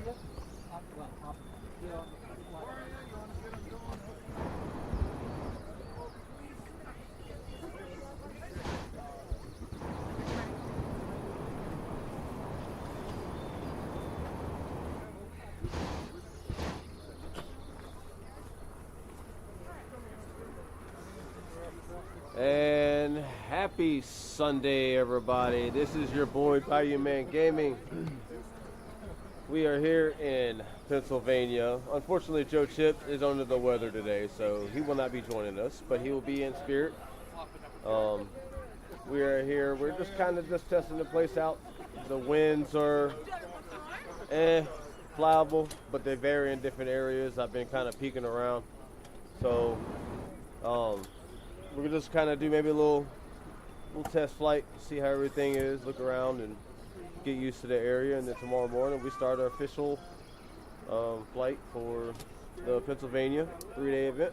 And happy Sunday, everybody. This is your boy, Bayou Man Gaming. We are here in Pennsylvania. Unfortunately, Joe Chip is under the weather today, so he will not be joining us, but he will be in spirit. We are here. We're just kind of just testing the place out. The winds are flyable, but they vary in different areas. I've been kind of peeking around. So we're gonna just kind of do maybe a little test flight, see how everything is, look around and get used to the area, and then tomorrow morning we start our official flight for the Pennsylvania 3-day event.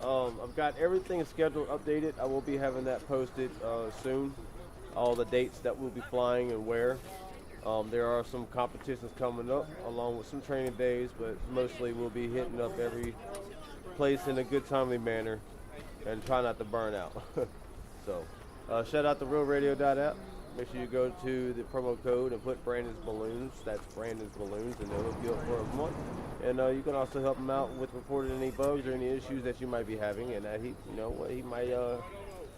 I've got everything scheduled, updated. I will be having that posted soon, all the dates that we'll be flying and where. There are some competitions coming up along with some training days, but mostly we'll be hitting up every place in a good timely manner and try not to burn out. So shout out to realradio.app. Make sure you go to the promo code and put Brandon's Balloons. That's Brandon's Balloons, and they'll hook you up for a month. And you can also help him out with reporting any bugs or any issues that you might be having, and that he might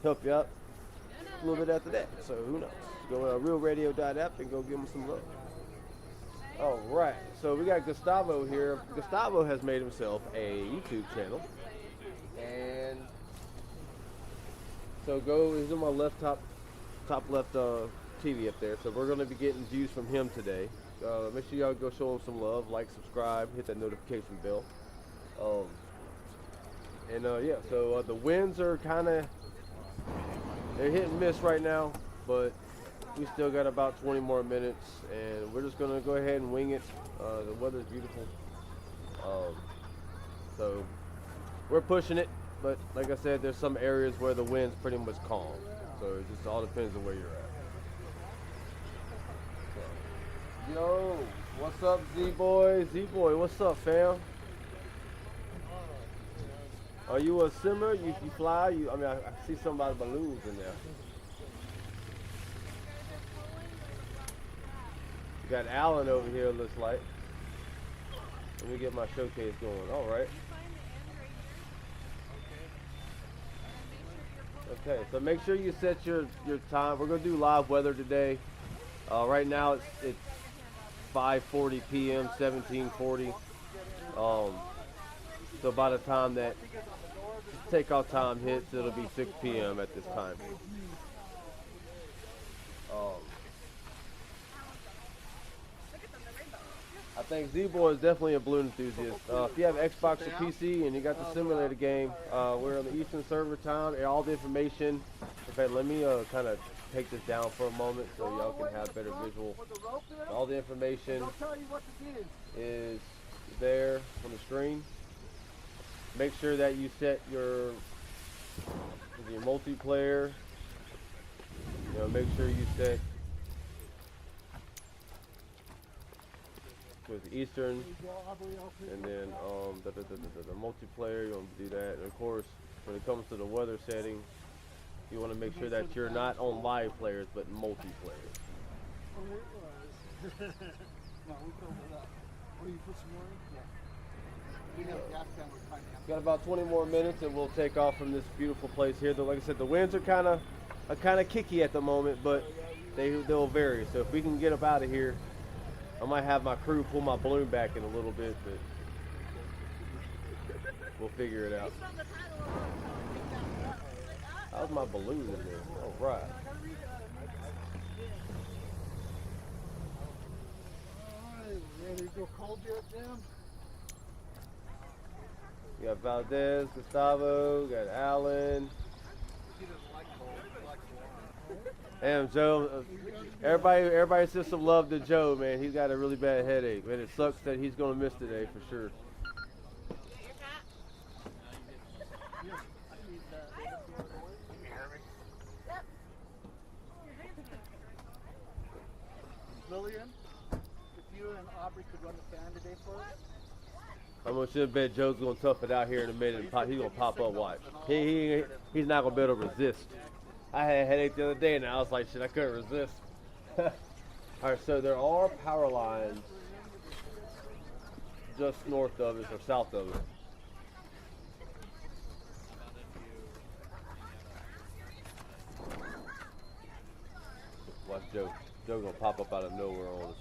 help you out a little bit after that. So who knows? Go to realradio.app and go give him some love. All right, so we got Gustavo here. Gustavo has made himself a YouTube channel, and so he's on my top left TV up there. So we're going to be getting views from him today. Make sure y'all go show him some love, like, subscribe, hit that notification bell. Yeah, so the winds are they're hit and miss right now, but we still got about 20 more minutes, and we're just going to go ahead and wing it. The weather's beautiful. So we're pushing it, but like I said, there's some areas where the wind's pretty much calm. So it just all depends on where you're at. So, yo, what's up, Z-Boy? Z-Boy, what's up, fam? Are you a simmer? You fly? I see some of the balloons in there. You got Alan over here, looks like. Let me get my showcase going. All right. Okay, so make sure you set your time. We're gonna do live weather today. Right now it's 5:40 p.m. 17:40. So by the time that takeoff time hits, it'll be 6 p.m. at this time. I think Z-Boy is definitely a balloon enthusiast. If you have Xbox or PC and you got the simulator game, we're on the Eastern Server time. And all the information. In fact, let me kind of take this down for a moment so y'all can have better visual. All the information is there on the screen. Make sure that you set your multiplayer. Make sure you set with Eastern, and then the multiplayer, you want to do that. And of course, when it comes to the weather setting, you want to make sure that you're not on live players, but multiplayer. Got about 20 more minutes, and we'll take off from this beautiful place here. Though, like I said, the winds are kind of kicky at the moment, but they'll vary. So if we can get up out of here, I might have my crew pull my balloon back in a little bit, but we'll figure it out. How's my balloon in there? All right. Ready to go cold jet down? We got Valdez, Gustavo, got Alan. Damn, Joe. Everybody sends some love to Joe, man. He's got a really bad headache, man. It sucks that he's gonna miss today for sure. Lillian, if you and Aubrey could run the fan today for us. I'm gonna should bet Joe's gonna tough it out here in a minute and he's gonna pop up. Watch. He's not gonna be able to resist. I had a headache the other day and I was like, shit, I couldn't resist. All right, so there are power lines just north of us or south of us. Watch Joe. Joe gonna pop up out of nowhere on us.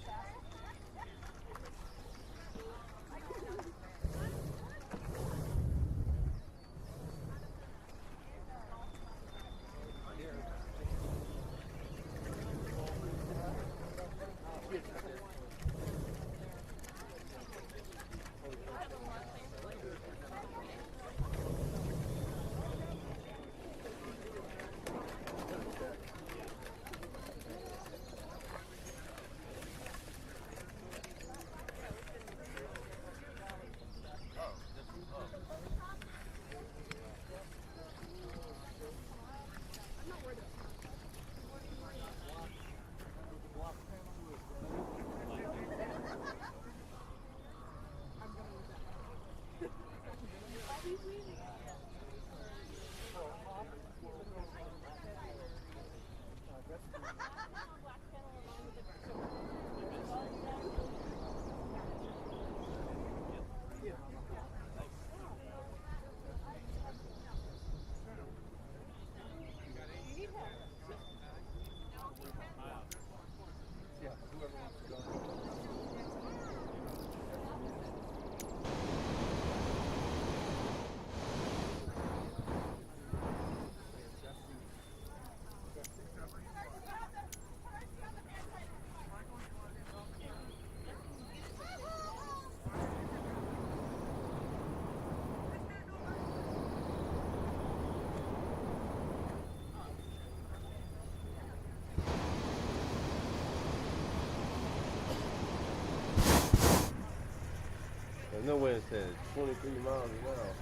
There's no way it said 23 miles an hour.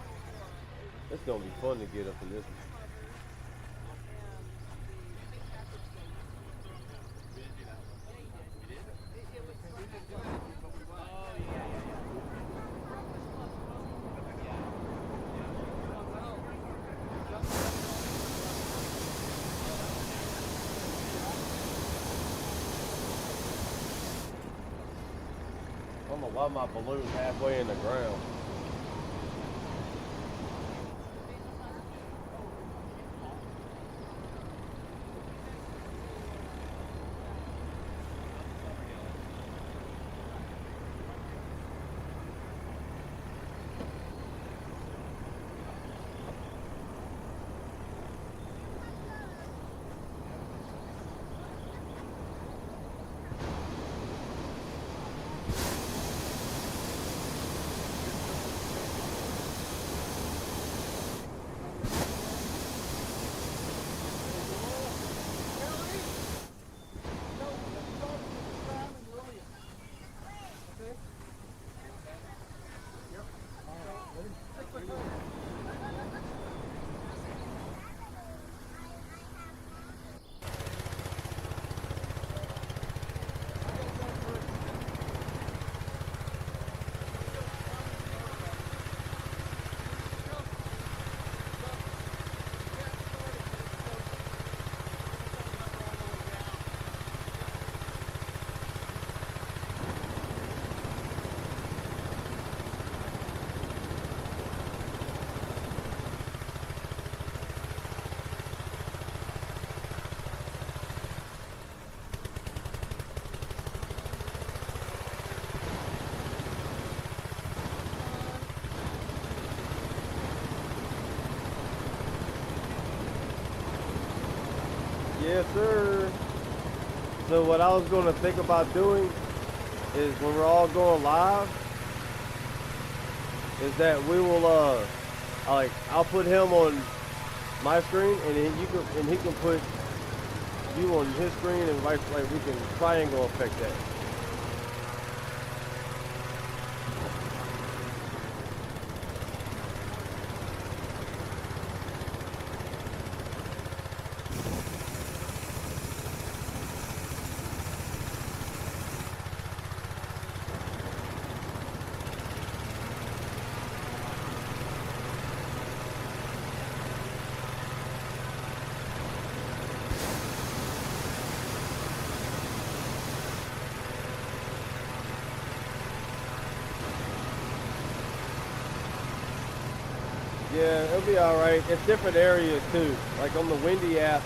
It's gonna be fun to get up in this one. I don't know why my balloon's halfway in the ground. Yes, sir. So what I was going to think about doing is when we're all going live, is that we will, I'll put him on my screen, and then he can put you on his screen, and like we can triangle effect that. Yeah, it'll be all right. It's different areas too. Like on the windy app,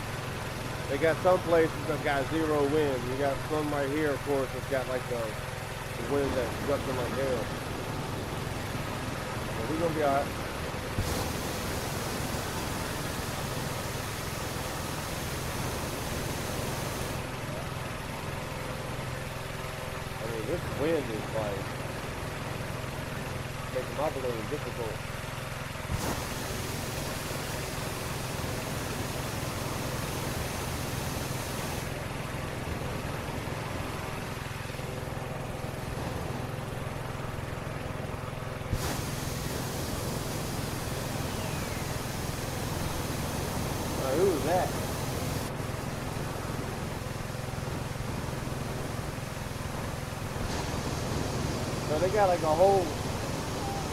they got some places that got 0 wind. You got some right here, of course, that's got like the wind that's gushing like hell. But we're gonna be all right. I mean, this wind is like making my balloon difficult. Who was that? So they got like a whole,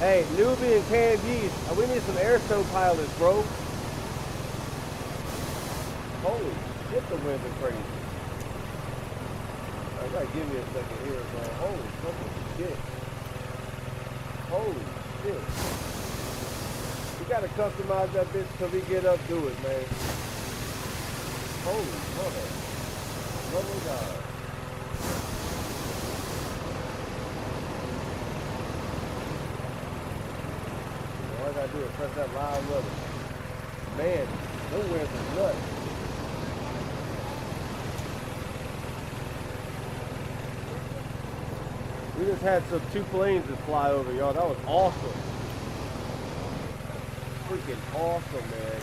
hey, Nubian canned yeast. We need some air show pilots, bro. Holy shit, the winds are crazy. I gotta give me a second here, man. Holy fucking shit. Holy shit. We gotta customize that bitch till we get up, do it, man. Holy mother. Lovely God. All I gotta do is press that loud lever. Man, those winds are nuts. We just had some 2 planes that fly over, y'all. That was awesome. Freaking awesome, man.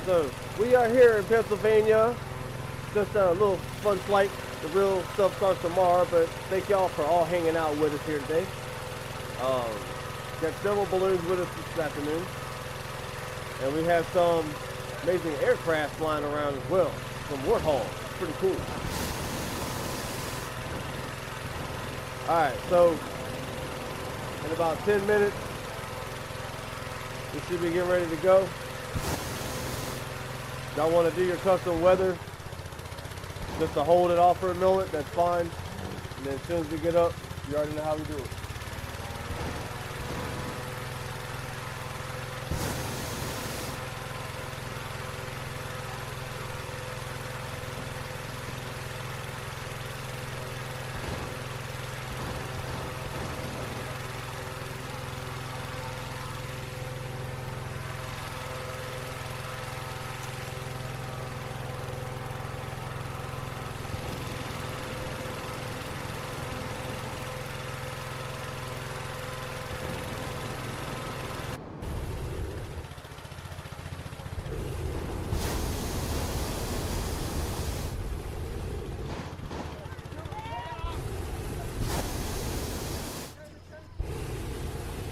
So we are here in Pennsylvania. Just a little fun flight. The real stuff starts tomorrow, but thank y'all for all hanging out with us here today. Got several balloons with us this afternoon. And we have some amazing aircraft flying around as well. Some Warthogs. Pretty cool. Alright, so in about 10 minutes, we should be getting ready to go. Y'all want to do your custom weather just to hold it off for a moment, that's fine. And then as soon as we get up, you already know how we do it.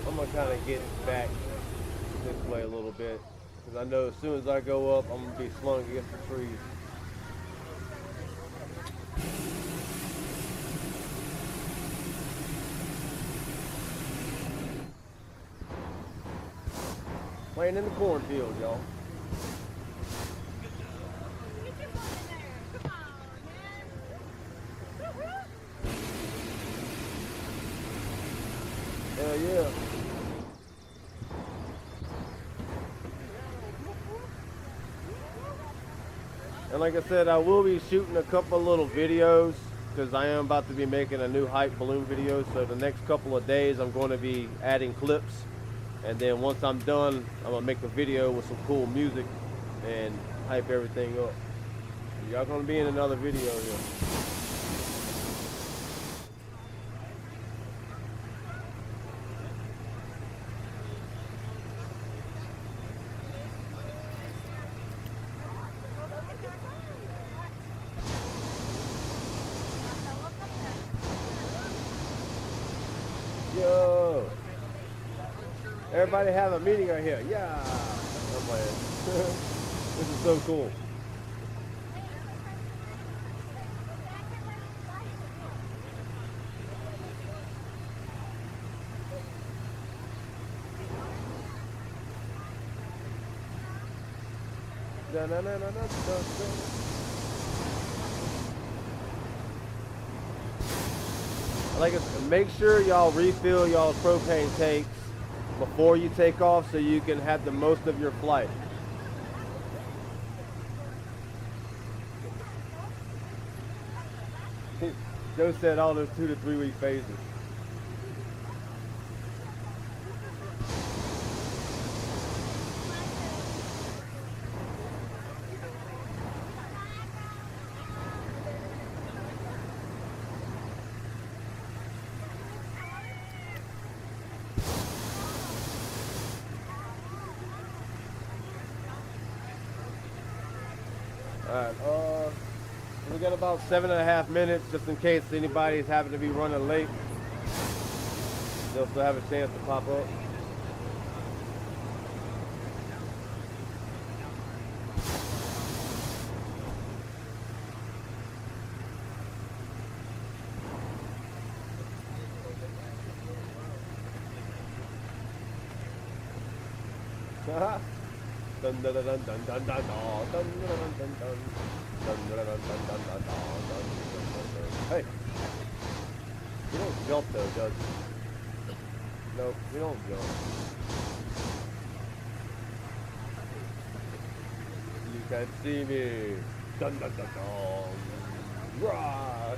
I'm gonna kind of get back this way a little bit because I know as soon as I go up, I'm gonna be slung against the trees. Playing in the cornfield, y'all. Hell yeah. And like I said, I will be shooting a couple little videos because I am about to be making a new hype balloon video. So the next couple of days, I'm going to be adding clips. And then once I'm done, I'm going to make a video with some cool music and hype everything up. Y'all going to be in another video here. Yo! Everybody have a meeting right here. Yeah! I'm playing. This is so cool. Like, make sure y'all refill y'all's propane tanks before you take off so you can have the most of your flight. Joe said all those 2 to 3 week phases. Alright, we got about 7.5 minutes just in case anybody's having to be running late. They'll still have a chance to pop up. Dun dun dun dun dun dun dun dun dun dun dun dun. Hey, you don't jump though, does you? Nope, you don't jump. You can see me. Dun dun dun dun. Rah.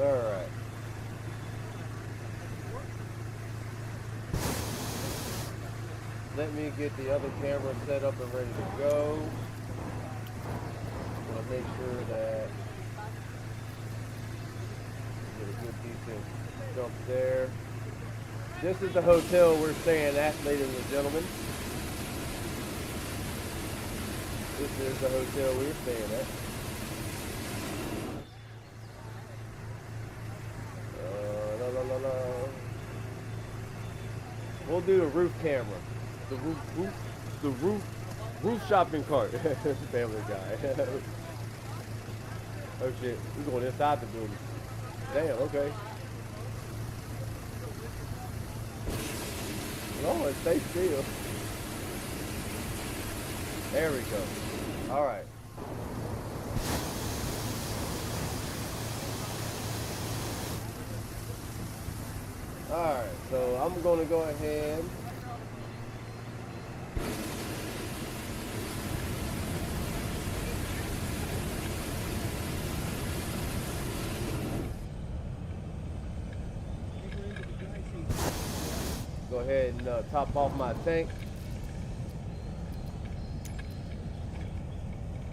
All right. Let me get the other camera set up and ready to go. I'm gonna make sure that get a good decent jump there. This is the hotel we're staying at, ladies and gentlemen. This is the hotel we're staying at. We'll do a roof camera. The roof shopping cart. Family Guy. Oh shit, we're going inside the building. Damn, okay. No, stay still. There we go. All right. All right, so I'm going to go ahead. Go ahead and top off my tank.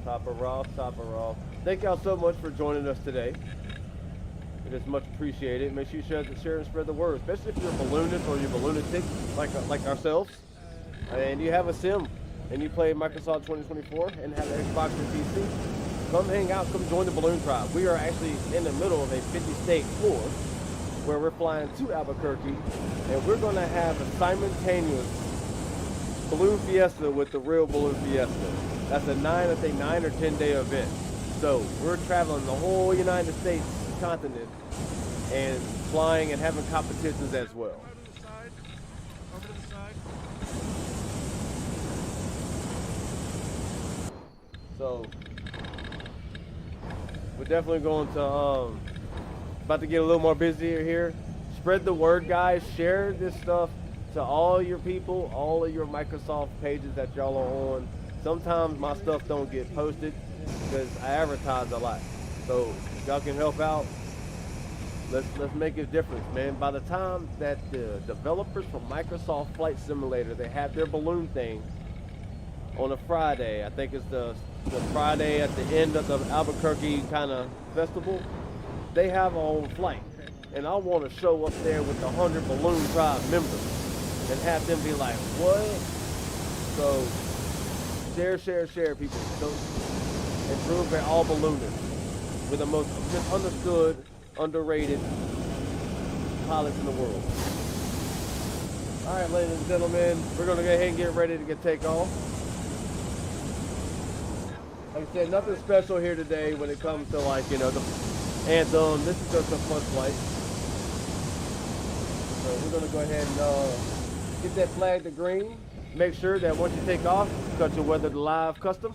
Top her off, top her off. Thank y'all so much for joining us today. It is much appreciated. Make sure you share and spread the word, especially if you're a balloonist or you're lunatic like ourselves, and you have a sim and you play Microsoft 2024 and have an Xbox or PC. Come hang out, come join the balloon tribe. We are actually in the middle of a 50-state tour where we're flying to Albuquerque, and we're going to have a simultaneous balloon fiesta with the real balloon fiesta. That's a 9 or 10-day event. So we're traveling the whole United States continent and flying and having competitions as well. Over to the side. So we're definitely going to about to get a little more busier here. Spread the word, guys. Share this stuff to all your people, all of your Microsoft pages that y'all are on. Sometimes my stuff don't get posted because I advertise a lot. So if y'all can help out, let's make a difference, man. By the time that the developers from Microsoft Flight Simulator, they have their balloon thing on a Friday. I think it's the Friday at the end of the Albuquerque kind of festival. They have our own flight, and I want to show up there with the 100 Balloon Tribe members and have them be like, what? So share, people. So, and prove they're all balloonists. We're the most misunderstood, underrated pilots in the world. All right, ladies and gentlemen, we're going to go ahead and get ready to take off. Like I said, nothing special here today when it comes to, like, you know, the anthem. This is just a fun flight. So we're going to go ahead and get that flag to green. Make sure that once you take off, cut your weather to live custom,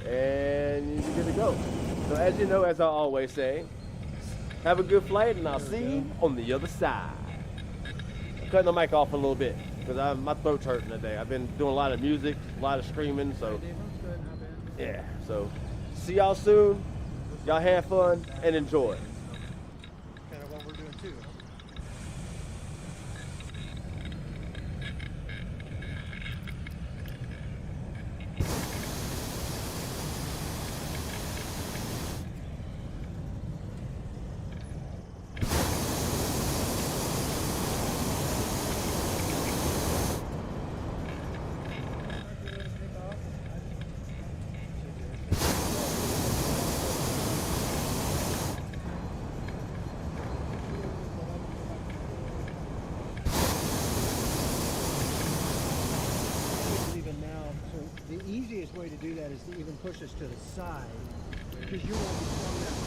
and you're good to go. So as you know, as I always say, have a good flight, and I'll see you on the other side. I'm cutting the mic off a little bit because my throat's hurting today. I've been doing a lot of music, a lot of screaming, so yeah. So see y'all soon. Y'all have fun and enjoy. Kind of what we're doing too. The easiest way to do that is to even push us to the side, because you won't be strong enough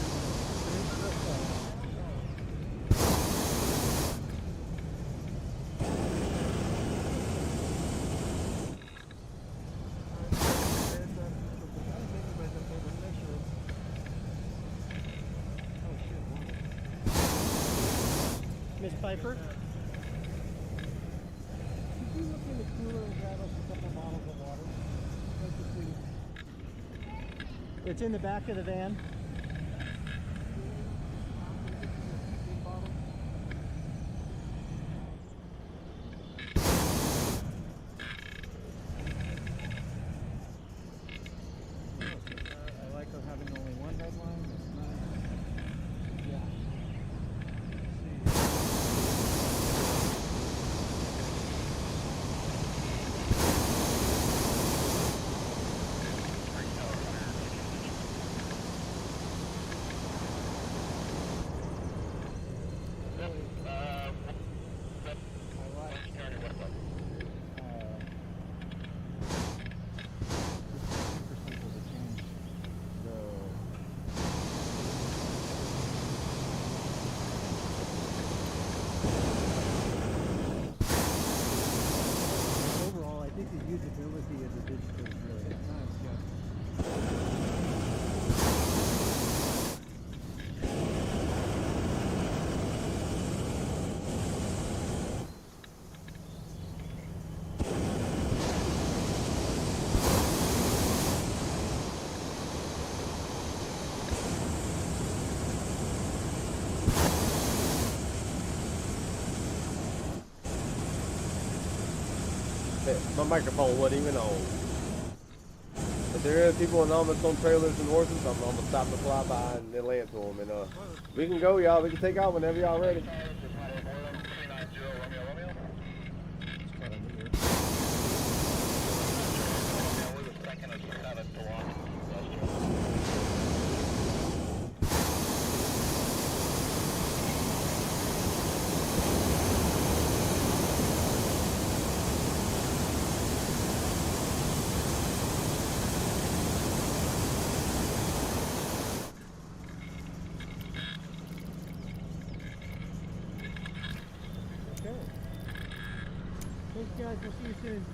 to Miss Piper? Could you look in the cooler and grab us a couple bottles of water? It's in the back of the van. I like having only one headline. It's nice. Yeah. Overall, I think the usability of the digital is really nice. Yeah. My microphone wasn't even on. If there are people enormous on trailers and horses, I'm gonna stop the flyby and then land to them. And we can go, y'all. We can take out whenever y'all ready. Thanks guys, we'll see you soon.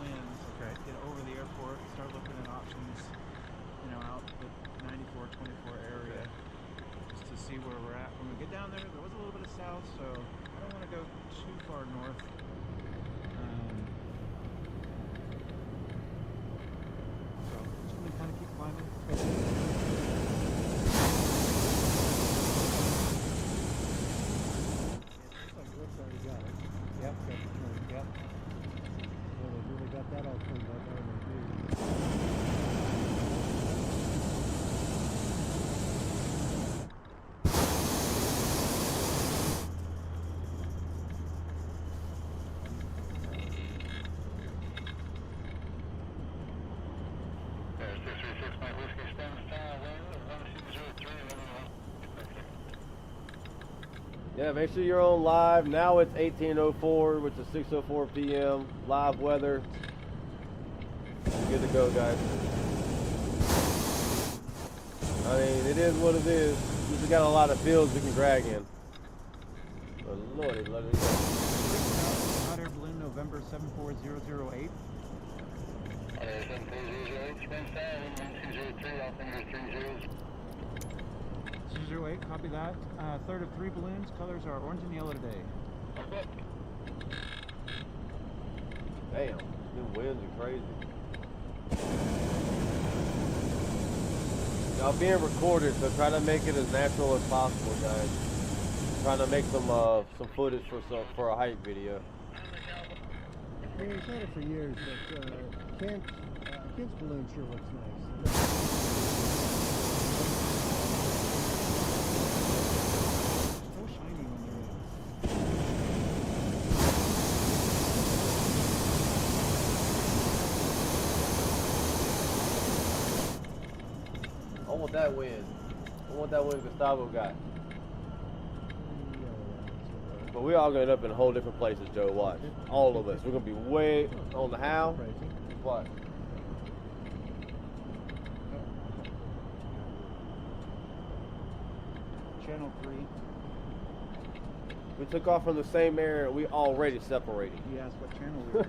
winds. Okay. Get over the airport, start looking at options, you know, out the 94, 24 area, just to see where we're at. When we get down there, there was a little bit of south, so I don't want to go too far north. So just gonna kind of keep climbing. Already got it. Yep, got the turn. Yep. Well, they really got that all cleaned up, haven't Yeah, make sure you're on live. Now it's 18:04, which is 6:04 p.m. Live weather. Good to go, guys. I mean, it is what it is. We just got a lot of fields we can drag in. But lordy, lordy. Hot air balloon, November 74008. 208, copy that. Third of 3 balloons. Colors are orange and yellow today. Damn, them winds are crazy. Y'all being recorded, so try to make it as natural as possible, guys. Trying to make some footage for a hike video. Yeah, we've had it for years, but Kent's balloon sure looks nice. So shiny when they're in. I want that wind. I want that wind Gustavo got. But we all gonna end up in whole different places, Joe. Watch. All of us. We're gonna be way on the how. What? Channel 3. We took off from the same area. We already separated. He asked what channel we were on.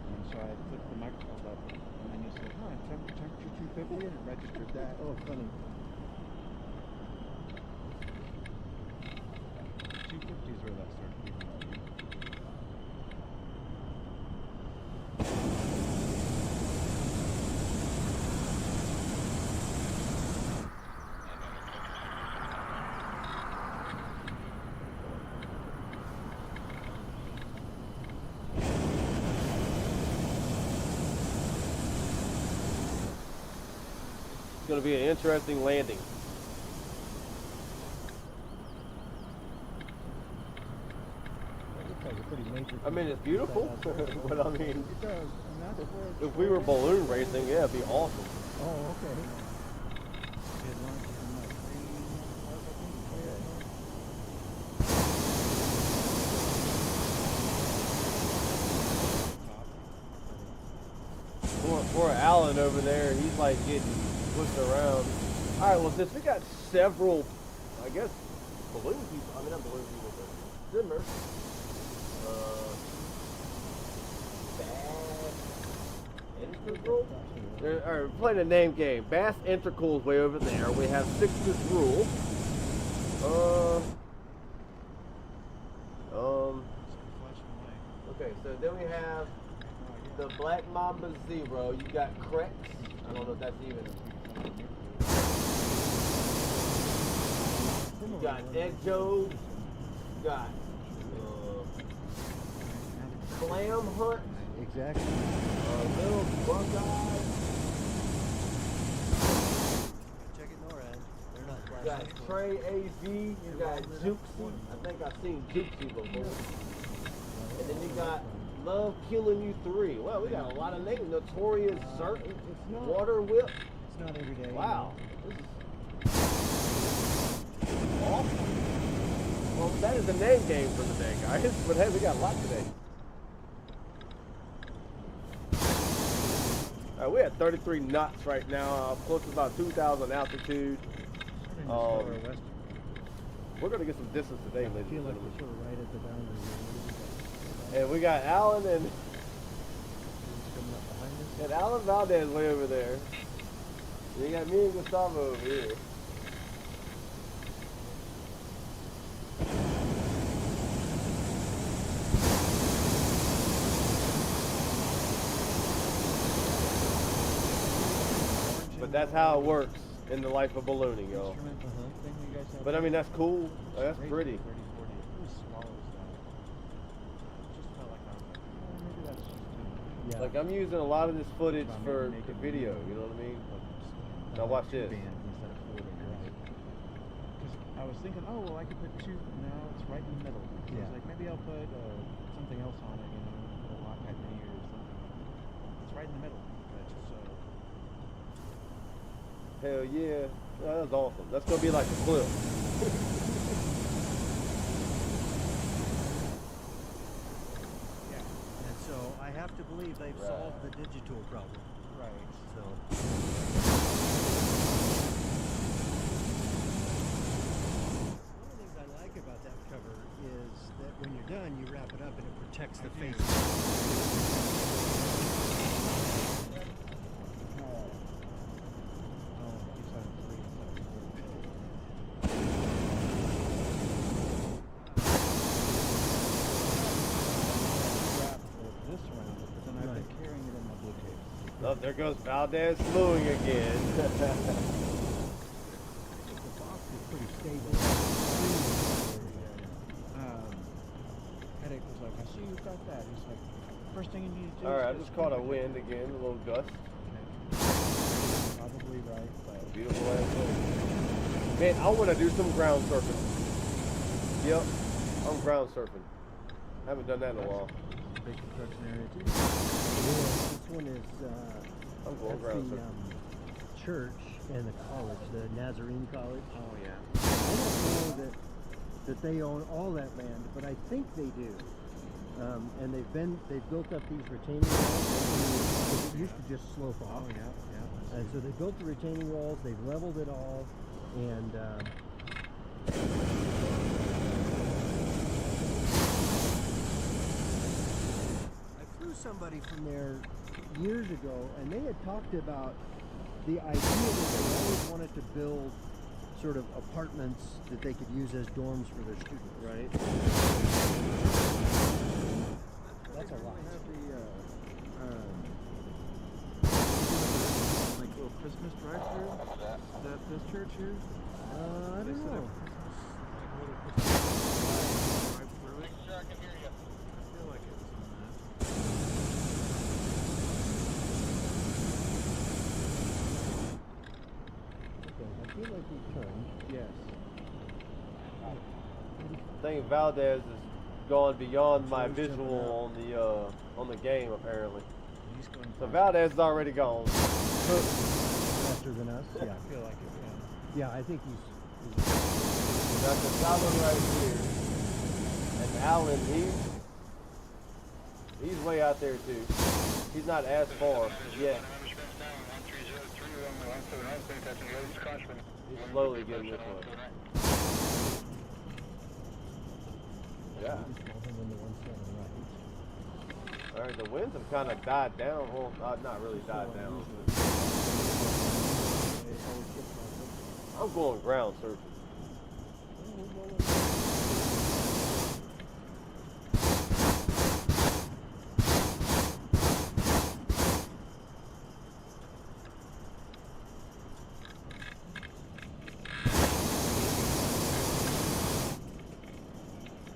And so I flipped the microphone up, and then you said, "Hi, temperature 250," and it registered that. Oh, funny. 250 is where that started. It's gonna be an interesting landing. I mean, it's beautiful, but I mean, It does, and that's where if we were balloon racing, yeah, it'd be awesome. Oh, okay. Did lunch from like 3 hours, I think. Poor Alan over there, he's like getting pushed around. All right, well, since we got several, I guess, balloon people, I mean, not balloon people, but swimmers. We're playing a name game. Bass Integral is way over there. We have Sixtus Rule. Okay, so then we have the Black Mamba Zero. You got Crex. I don't know if that's even. You got Egg Joe. You got Clam Hunt. Exactly. Little Buckeye. Check it NORAD. They're not You got Trey AV. You got Jukesy. I think I've seen Jukesy before. And then you got Love Killing You 3. Well, we got a lot of names. Notorious Zert. It's not. Water Whip. It's not every day. Wow. This is awesome. Well, that is the name game for the day, guys. But hey, we got a lot today. We're at 33 knots right now, close to about 2,000 altitude. We're going to get some distance today, I ladies feel and like gentlemen. we're sort of right at the boundary. And we got Alan and He's coming up behind us. And Alan Valdez way over there. And you got me and Gustavo over here. But that's how it works in the life of ballooning, y'all. Instrument thing you guys have. But I mean, that's cool. That's pretty. 30, 40. It was small as that. It just felt like I was like, oh, maybe that's just too. Yeah. Like I'm using a lot of this footage About for maybe the make it video, more, you know what I mean? like, Now watch this. Band instead of 40, right? Because I was thinking, oh well, I could put two. No, it's right in the middle. So I Yeah. was like, maybe I'll put something else on it, you know, a Loctite Mini or something. It's right in the middle. That's so. Hell yeah. That was awesome. That's gonna be like a clip. Yeah. And so I have to believe they've Right. solved the digital problem. Right. So one of the things I like about that cover is that when you're done, you wrap it up and it protects the face. Oh, there goes Valdez slewing again. The box is pretty stable. Headache was like, I see you got that. He's like, first thing you need to do. Alright, I is just caught a wind again, a little gust. Probably right, but Beautiful ass wind. Man, I want to do some ground surfing. Yep, I'm ground surfing. I haven't done that in a while. big construction area too. Yeah, this one is I'm going at ground the surfing. church and the college, the Nazarene College. Oh yeah. I don't know that they own all that land, but I think they do. And they've built up these retaining walls. Because it used to just slope off. Oh yeah. And so they built the retaining walls, they've leveled it all, and I flew somebody from there years ago, and they had talked about the idea that they always wanted to build sort of apartments that they could use as dorms for their students. Right. That's a lot. Have the like little Christmas drive-through. That this church here. I They don't set up know. Christmas, like little Christmas drive-through. I feel like it was on that. Okay, I feel like we turned. Yes. I think Valdez has gone beyond my visual on the game apparently. He's going. So Valdez is already gone. Faster than us? Yeah. I feel like it. Yeah, I think he's Got the Alan right here. And Alan, he's way out there too. He's not as far yet. He's slowly getting this way. Yeah. Alright, the winds have kind of died down. Well, not really died down. I'm going ground surfing.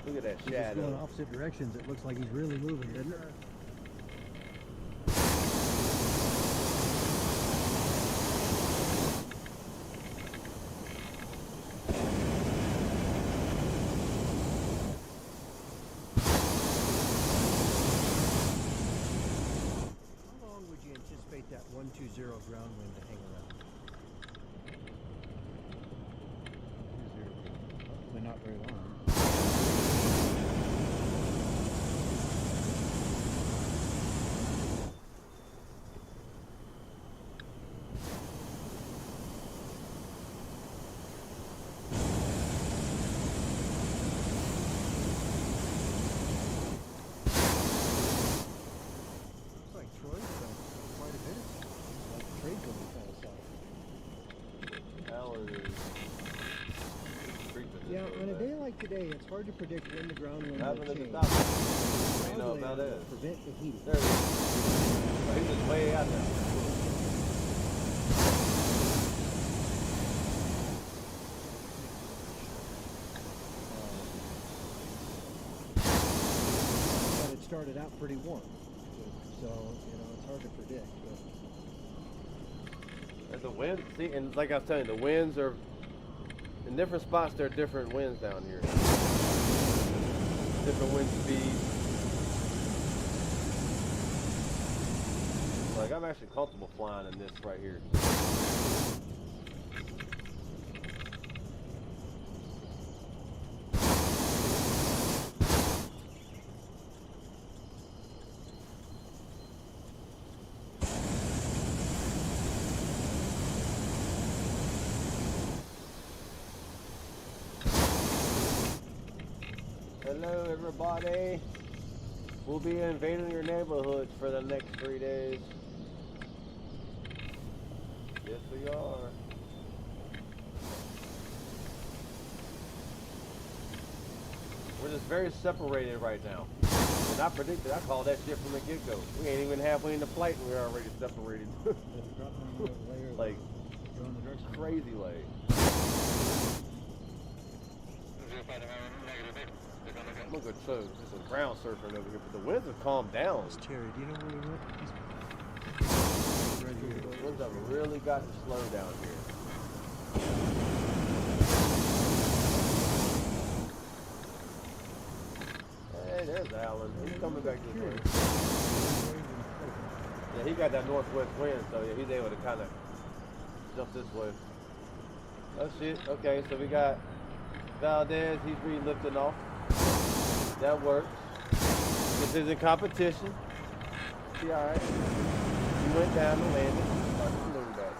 Look at that He's just going shadow. opposite directions. It looks like he's really moving, doesn't it? How long would you anticipate that 120 ground wind to hang around? Hopefully not very long. day, it's hard to predict when the ground wind Happened will at the change. top. You know about that. Prevent the heating. There he is. Oh, he's just way out there. But it started out pretty warm. So, it's hard to predict. But The wind, see, and like I was telling you, the winds are in different spots. There are different winds down here, different wind speeds. Like I'm actually comfortable flying in this right here. Hello everybody. We'll be invading your neighborhoods for the next 3 days. Yes we are. We're just very separated right now. And I predicted, I called that shit from the get-go. We ain't even halfway in the flight and we're already separated. Like, crazy like. Look at so there's some ground surfing over here, but the winds have calmed down. Terry, do you know where we went? Right here. The winds have really gotten slow down here. Hey, there's Alan. He's coming back this way. Yeah, he got that northwest wind, so yeah, he's able to kind of jump this way. Oh shit. Okay, so we got Valdez. He's re-lifting off. That works. This isn't competition. Be alright. You went down and landed. Start the balloon back.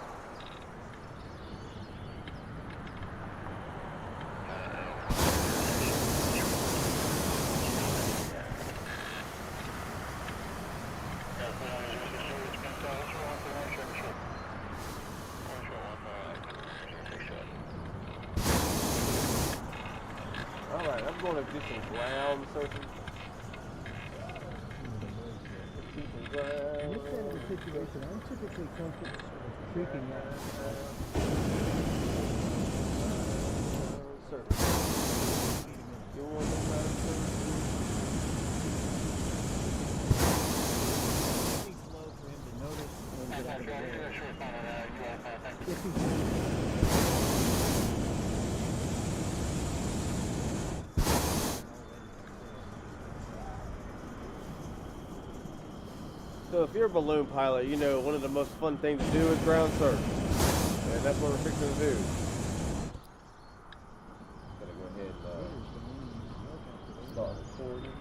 Alright, I'm going to do some ground surfing. Do some In this kind ground. of a situation, I'm typically comfortable creeping out. Surfing. You want to ground surfing? Pretty slow for him to notice and get out of the way. If he's So if you're a balloon pilot, you know one of the most fun things to do is ground surf. And that's what we're fixing to do. Gotta go ahead and start recording.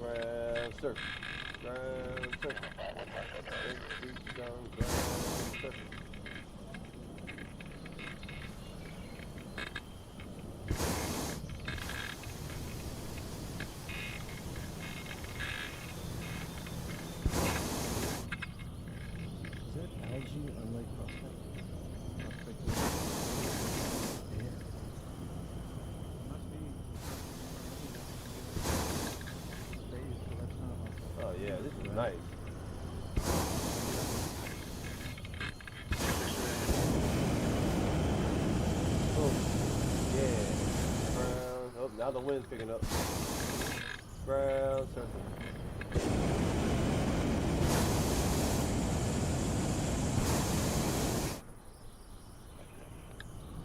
Ground surf. Ground surf. Ground surf. Is that algae on Lake Prospect? Yeah. Must be. Phase, so that's not like Oh yeah, this is nice. Oh, yeah. Ground. Oh, now the wind's picking up. Ground surfing.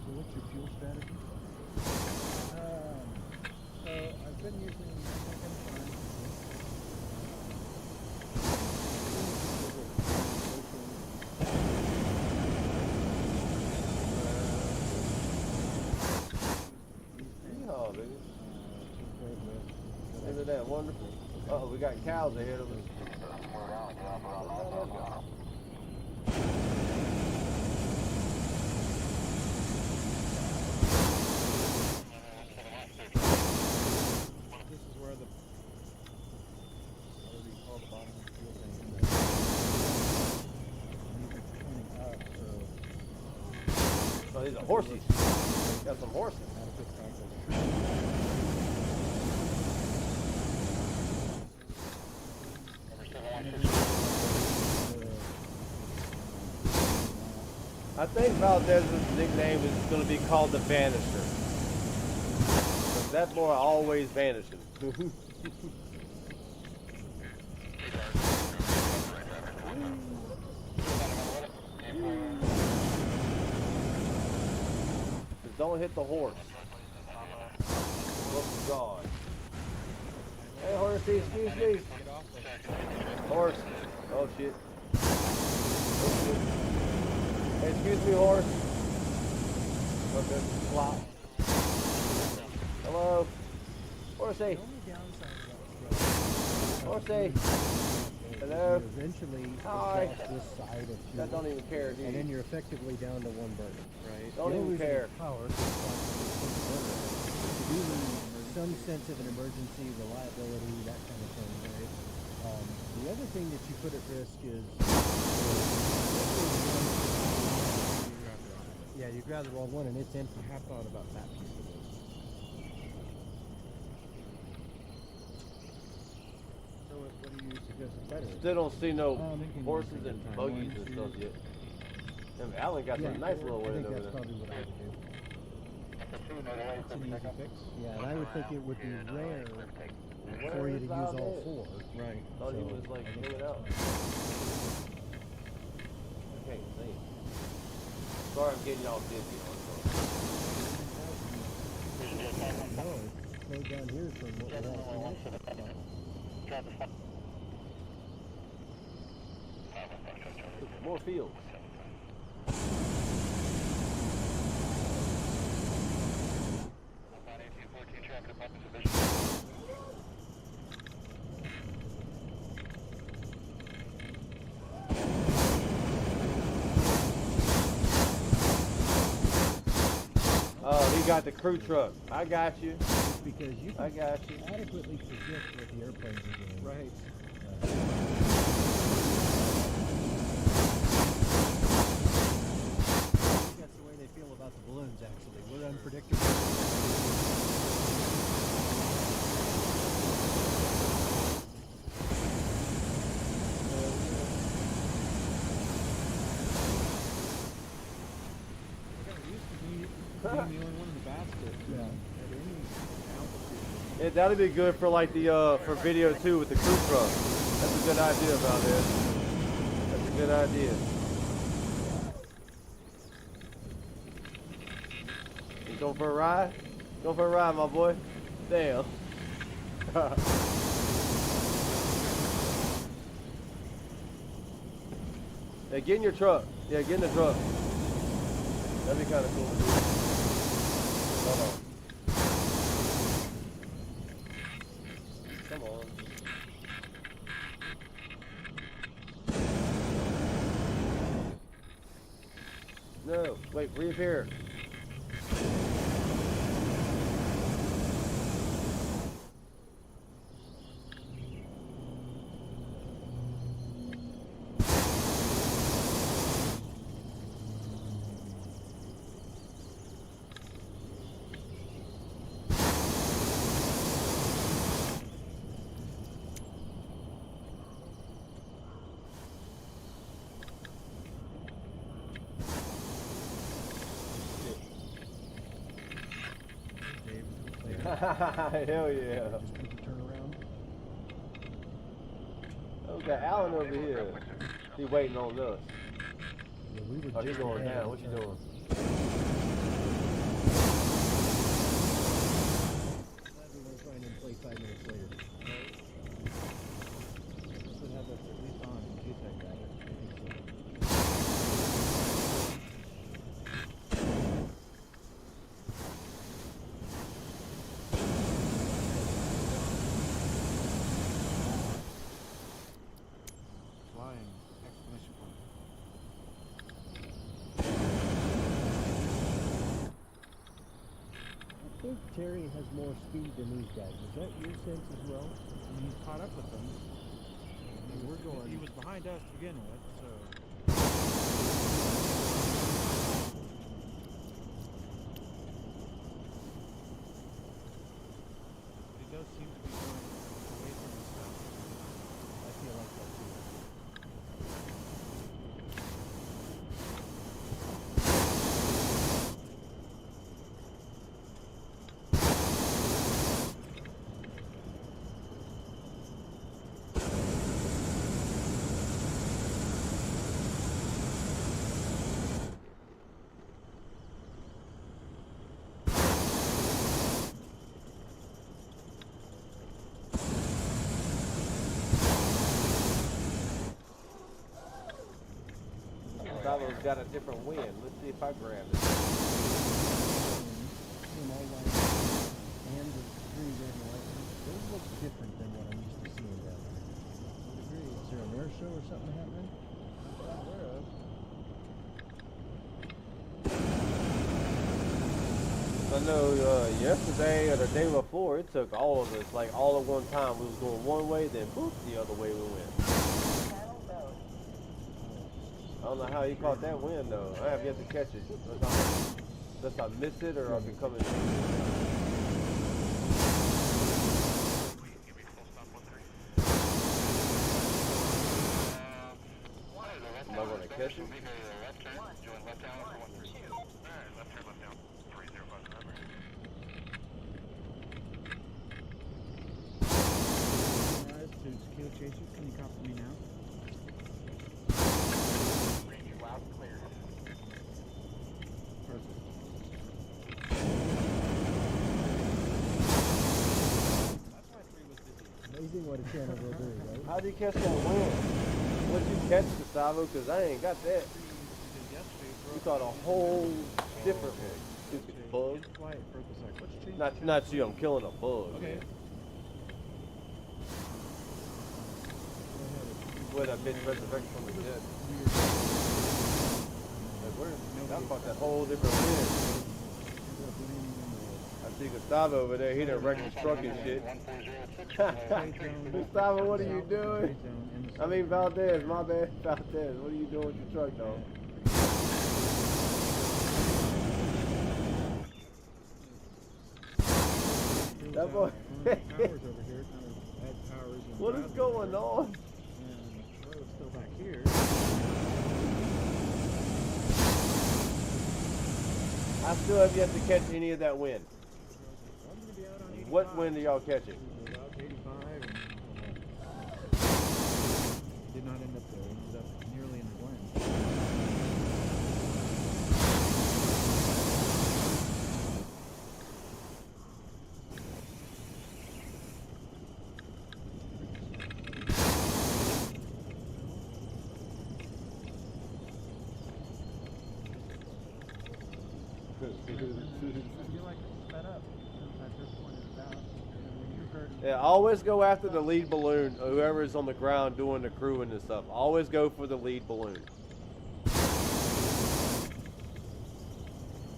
So what's your fuel strategy? So I've been using Mexican fun. Yeehaw, baby. Isn't that wonderful? Uh-oh, we got cows ahead of us. Oh, these are horses. Got some horses. I think Valdez's nickname is going to be called the Vanisher. That boy always vanishing. Just don't hit the horse. Oh God. Hey horsey, excuse me. Horse. Oh shit. Oh shit. Hey, excuse me, horse. Okay, flop. Hello. Horsey. Horsey. Hello. Eventually Hi. exhaust this side of two. That don't even care, dude. And then you're effectively down to one burner. Right. Don't even care. Power to do some sense of an emergency, reliability, that kind of thing, right? The other thing that you put at risk is you grab the wrong one and it's empty. I have thought about that piece of it. So what do you suggest is better? Still don't see no Thinking horses one and time. buggies and stuff yet. And Alan got some nice little I ways think over that's there. probably what I would do. It's an easy fix. Yeah, and I would think it would be rare Where for you to is use all Valdez? four. Right. Thought he So, was like I think hanging out. I can't see. Sorry, I'm getting y'all dizzy. No, it's slowed down here from what we're at. More fields. Oh, he got the crew truck. I got you. Because you I can got you. adequately predict what the airplanes are doing. Right. I think that's the way they feel about the balloons, actually. We're unpredictable. I got used to being the only one in the basket. Yeah. At any altitude. Yeah, that'd be good for like the for video too with the crew truck. That's a good idea about that. That's a good idea. You going for a ride? Go for a ride, my boy. Damn. Yeah, get in your truck. Yeah, get in the truck. That'd be kind of cool to do. Hold on. Come on. No, wait, breathe here. Hell yeah. Just make it turn around. Oh, got Alan over here. He waiting on us. Yeah, we would Oh, he's just going ahead down. and What you turn. doing? Glad we weren't trying to play 5 minutes later. Should have us at least on in case I got it. Flying! Exclamation point. I think Terry has more speed than these guys. Is that your sense as well? I mean, he's caught up with them. I mean, We're going- He was behind us to begin with, so. Gustavo's got a different wind. Let's see if I grab it. Came all white and the green, red, and white. Those look different than what I'm used to seeing down there. Is there an air show or something happening? I know yesterday or the day before, it took all of us, like all at one time. We was going one way, then boop, the other way we went. I don't know how he caught that wind though. I have yet to catch it. Unless I miss it or I can come and see it. Am I going to catch him? To tequila chasers, can you copy me now? Loud and clear. Perfect. That's why 3 was busy. Amazing what a channel will do, right? How'd you catch that wind? What'd you catch, Gustavo? Because I ain't got that. You caught a whole different one. Stupid bug. Quiet for a sec. Let's change Not you, I'm killing a bug. Okay. Where that bitch resurrected from the dead. Like where? I caught that whole different wind. I see Gustavo over there, he done wrecked his truck and shit. Gustavo, what are you doing? I mean Valdez, my bad. Valdez, what are you doing with your truck, dog? That boy. Powers over here, kind of add powers. What is going on? And Ro's still back here. I still have yet to catch any of that wind. I'm gonna be out on 85. What wind are y'all catching? About 85. And, did not end up there. Ended up nearly in the blend. I feel like it's sped up at this point in the bout. When you heard Yeah, always go after the lead balloon, whoever's on the ground doing the crewing and stuff. Always go for the lead balloon.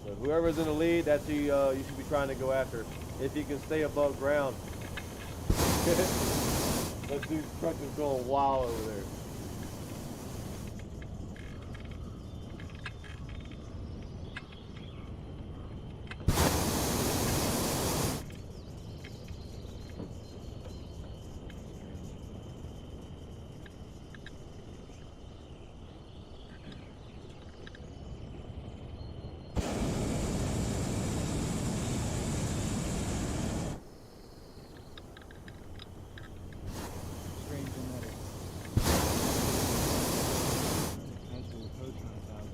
So whoever's in the lead, that's who you should be trying to go after. If you can stay above ground. That dude's truck is going wild over there. strange in that it has to approach 9,000.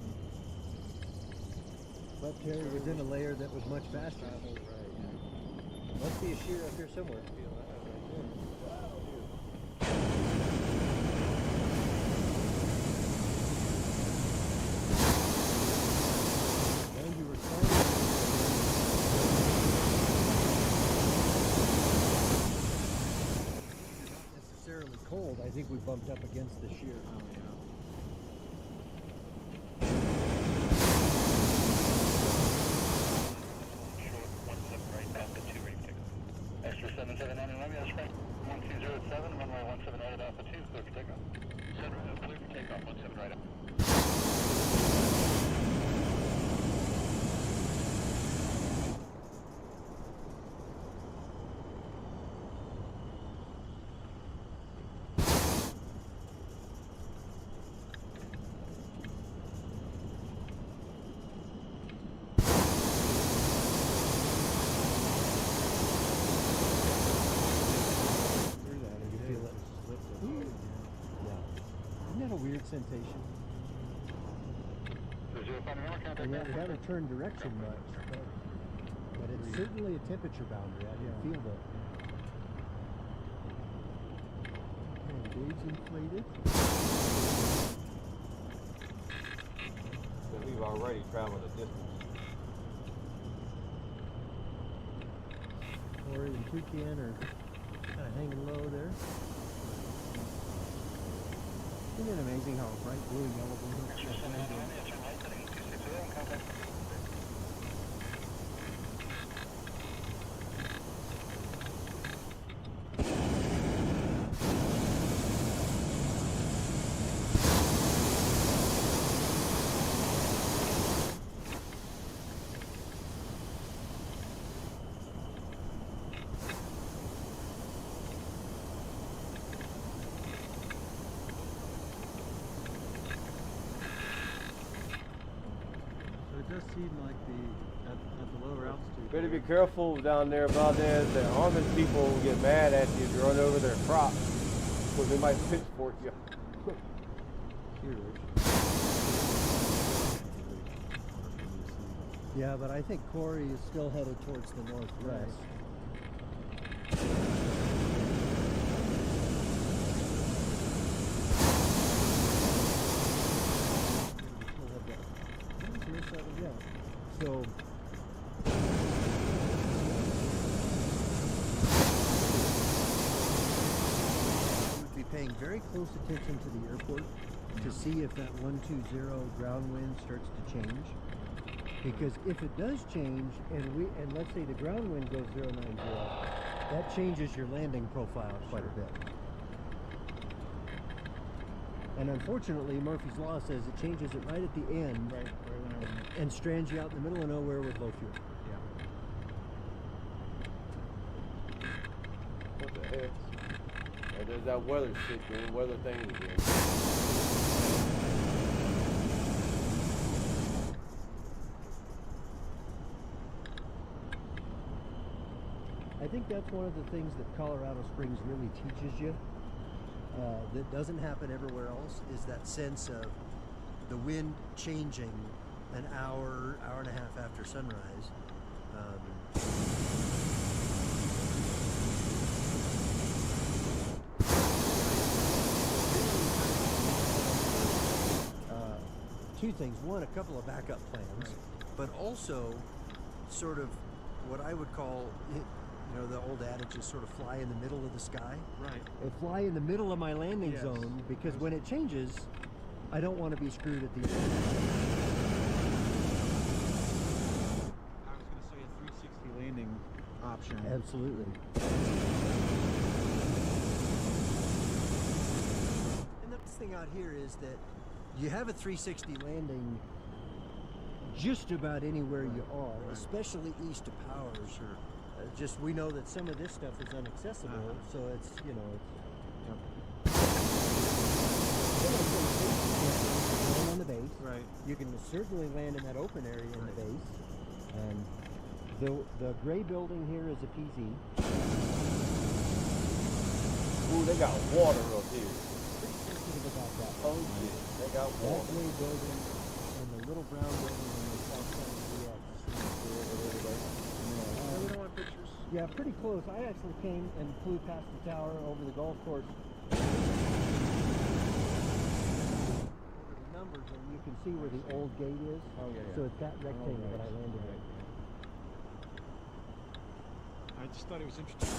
But Terry was in a layer that was much faster. Must be a shear up here somewhere. And you were not necessarily cold. I think we bumped up against the shear. Oh, yeah. Extra 779 and Romeo, strike 1207, runway 17 right at Alpha 2, clear for takeoff. Clear for takeoff, 17 right up. Through that, You feel it? Yeah. Isn't that a weird sensation? And yet we haven't turned direction much, but it's certainly a temperature boundary. I can feel that. Okay, gauge inflated. already traveling a distance. Corey and Toucan are kind of hanging low there. Isn't it amazing how bright blue and yellow blue looks? It does seem like at the lower altitude. Better be careful down there about that. The Amish people will get mad at you if you run over their crops, because they might pitchfork you. Yeah, but I think Corey is still headed towards the northwest. Yeah. So would be paying very close attention to the airport to see if that 120 ground wind starts to change. Because if it does change, and let's say the ground wind goes 090, that changes your landing profile quite a bit. And unfortunately, Murphy's Law says it changes it right at the end, and strands you out in the middle of nowhere with low fuel. Yeah. What the heck? Oh, there's that weather shit, man. Weather thing again. I think that's one of the things that Colorado Springs really teaches you that doesn't happen everywhere else, is that sense of the wind changing an hour and a half after sunrise. Two things. One, a couple of backup plans, but also sort of what I would call, you know, the old adage is sort of fly in the middle of the sky. Right. Fly in the middle of my landing Yes. zone, because when it changes, I don't want to be screwed at the end. I was going to say a 360 landing option. Absolutely. And the next thing out here is that you have a 360 landing just about anywhere you are, especially east of power. Sure. Just we know that some of this stuff is inaccessible, so it's, you know, land on the base. Right. You can certainly land in that open area in the base. And the gray building here is a PZ. Ooh, they got water up here. Pretty sensitive about that. Oh shit, they got That water. gray building and the little brown building on the south side of the We don't want pictures. yeah, pretty close. I actually came and flew past the tower over the golf course. Over the numbers, and you can see where the old gate is. Oh, yeah, yeah. So it's that rectangle that I landed in. I just thought it was interesting.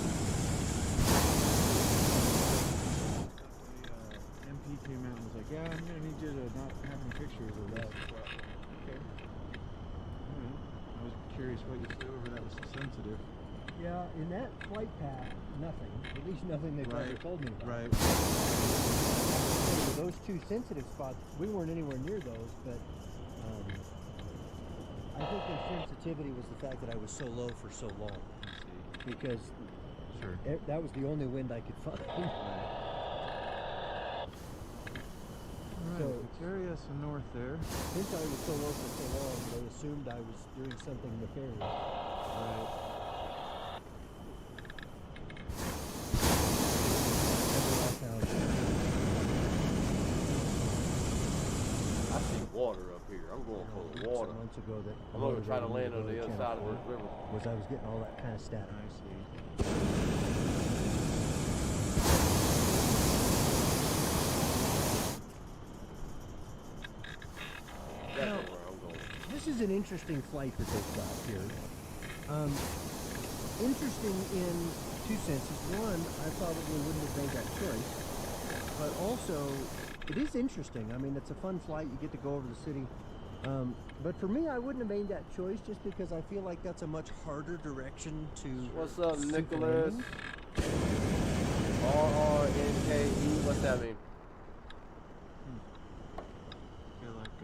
The MP came out and was like, yeah, I'm going to need you to not have any pictures of that. Okay. Alright. I was curious what you flew over that was so sensitive. Yeah, in that flight path, nothing. At least nothing they've ever told me about. Right. Those two sensitive spots, we weren't anywhere near those, but I think their sensitivity was the fact that I was so low for so long. Because Sure. that was the only wind I could find. So Victorious and north there. Since I was so low for so long, they assumed I was doing something nefarious. Right. I see water up here. I'm going for the water. Months ago that I'm gonna try to land on the other side of this river. was I was getting all that kind of static. I see. That's where I'm going. is an interesting flight that they've got here. Interesting in two senses. One, I probably wouldn't have made that choice, but also it is interesting. I mean, it's a fun flight. You get to go over the city. But for me, I wouldn't have made that choice just because I feel like that's a much harder direction to. What's up, seek Nicholas? landing. RRNKE. What's that mean? I feel like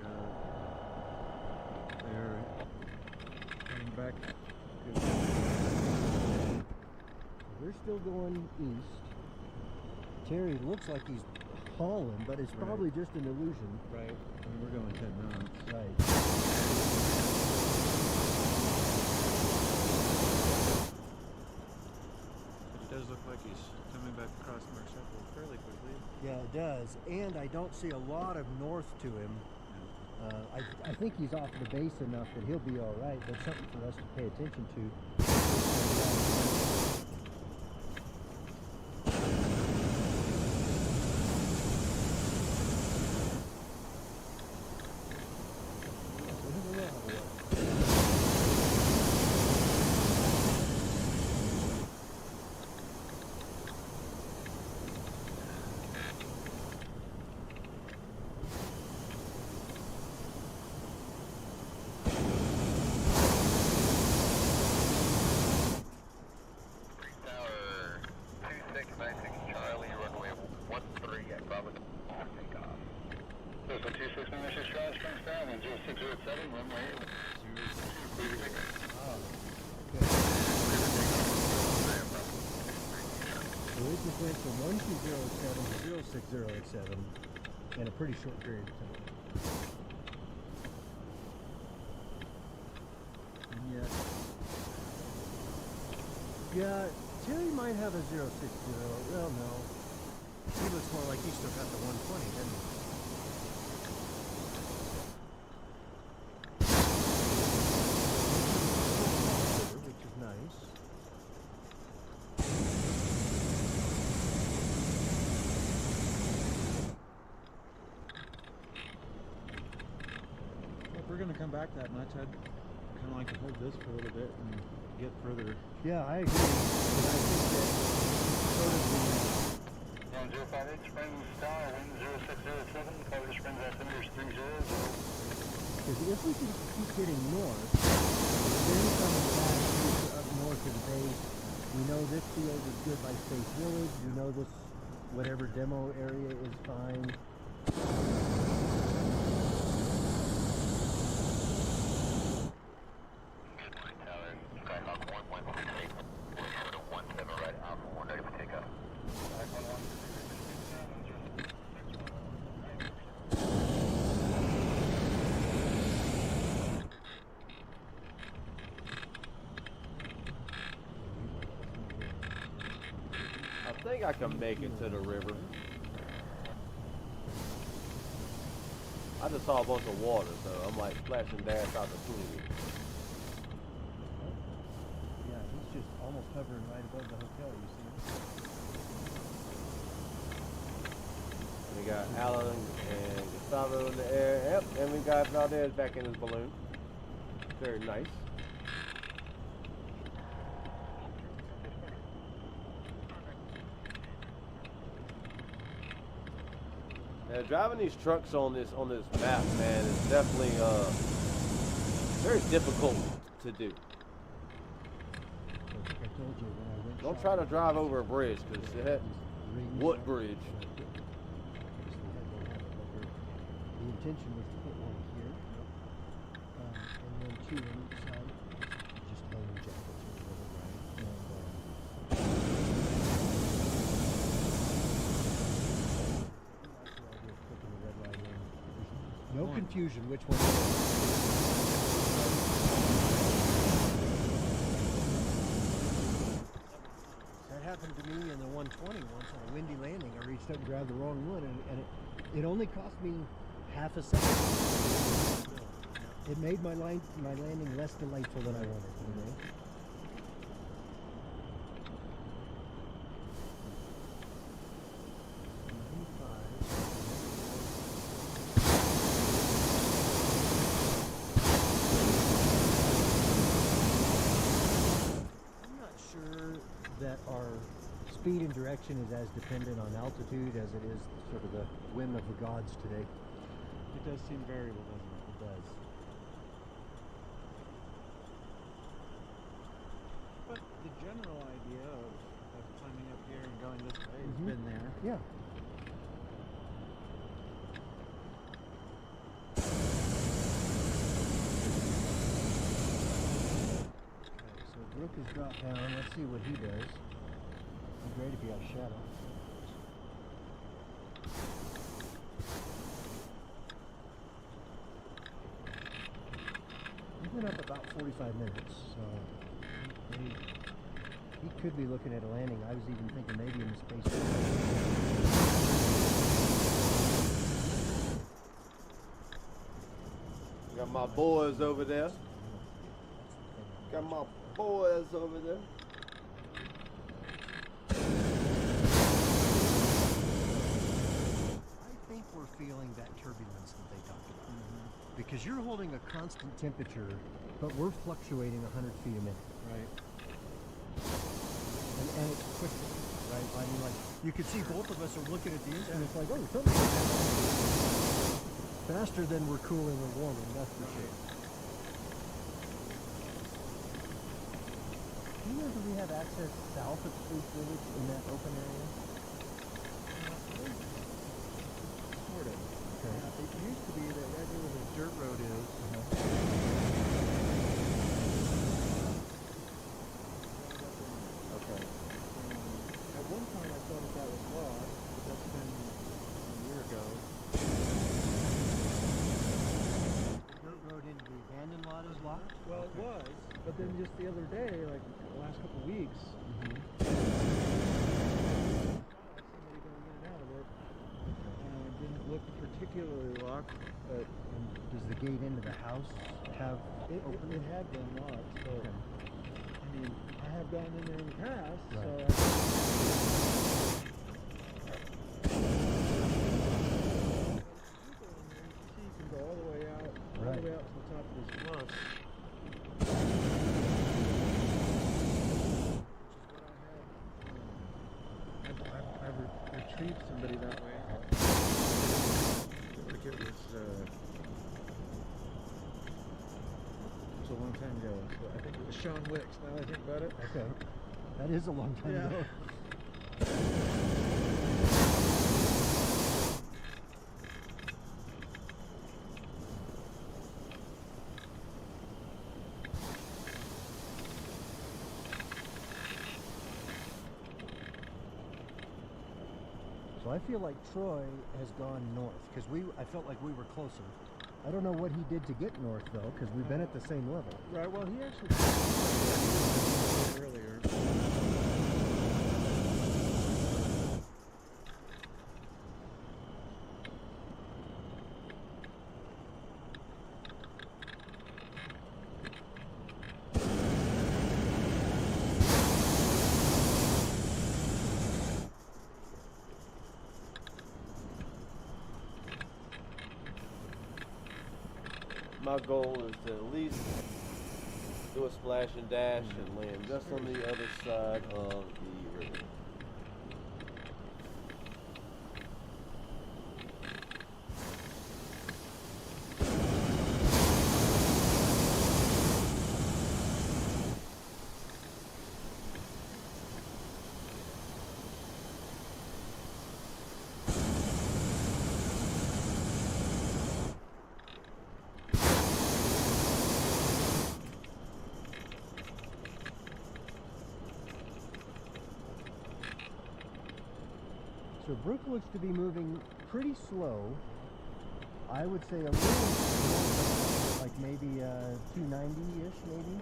they're heading back. They're still going east. Terry looks like he's hauling, but it's probably just an illusion. Right. I mean, we're going 10 knots. Right. But it does look like he's coming back across Marshall fairly quickly. Yeah, it does. And I don't see a lot of north to him. I think he's off the base enough that he'll be all right. That's something for us to pay attention to. Went from 1207 to 06087 in a pretty short period of time. And yet, yeah, Terry might have a 060. Well, no. He looks more like he's still got the 120, doesn't he? Which is nice. If we're going to come back that much, I'd kind of like to hold this for a little bit and get further. Yeah, I agree. And I think that sort of the 1058 Springs Star, wind 0607, cover Springs altimeter 30. because if we can keep getting north, then coming back up north of the base, we know this field is good by Space Village. We know this whatever demo area is fine. I think I can make it to the river. I just saw a bunch of water, so I'm like flashing dash opportunity. Yeah, he's just almost hovering right above the hotel, you see him? We got Alan and Gustavo in the air. Yep, and we got Valdez back in his balloon. Very nice. Now, driving these trucks on this map, man, is definitely very difficult to do. I think I told you when I went. Don't try to drive over a bridge, because what bridge? The intention was to put one here, and then two on each side, just laying jackets or whatever, right? And, no confusion which one it is. That happened to me in the 120 once on a windy landing. I reached up and grabbed the wrong one, and it only cost me half a second. It made my landing less delightful than I wanted, you know? that our speed and direction is as dependent on altitude as it is sort of the whim of the gods today. It does seem variable, doesn't it? It does. But the general idea of climbing up here and going this way has Mhm. been there. Yeah. Okay, so Brooke has dropped down. Let's see what he does. It'd be great if he had a shadow. He's been up about 45 minutes, so he could be looking at a landing. I was even thinking maybe in the space. Got my boys over there. Got my boys over there. I think we're feeling that turbulence that they talked about. Because you're holding a constant temperature, but we're fluctuating 100 feet a minute. Right. And it's quick, right? I mean, like, you could see both of us are looking at the instruments like, oh, something's happening. Faster than we're cooling or warming, that's for sure. Do you know, do we have access south of Spruce Village in that open area? Sort of. Okay. It used to be that right there where the dirt road is. Okay. At one time I thought that was lost, but that's been a year ago. Dirt road into the abandoned lot is locked? Well, it was, but then just the other day, like the last couple of weeks, Mm-hmm. somebody going in and out of it. Didn't look particularly locked, but Does the gate into the house have it open? had been locked. So Okay. I mean, I have gone in there in the past, Right. you can go all the way out, Right. all the way out to the top of this bluff. Which is what I retrieved somebody that way. Like it was a long time ago. So I think it was Sean Wicks. Now I think about it. Okay. That is a long time Yeah. ago. So I feel like Troy has gone north because I felt like we were closer. I don't know what he did to get north though, because we've been at the same level. Right. Well, he actually earlier. My goal is to at least do a splash and dash and land just on the other side of the river. So Brooke looks to be moving pretty slow. I would say a little slow, like maybe 290-ish maybe.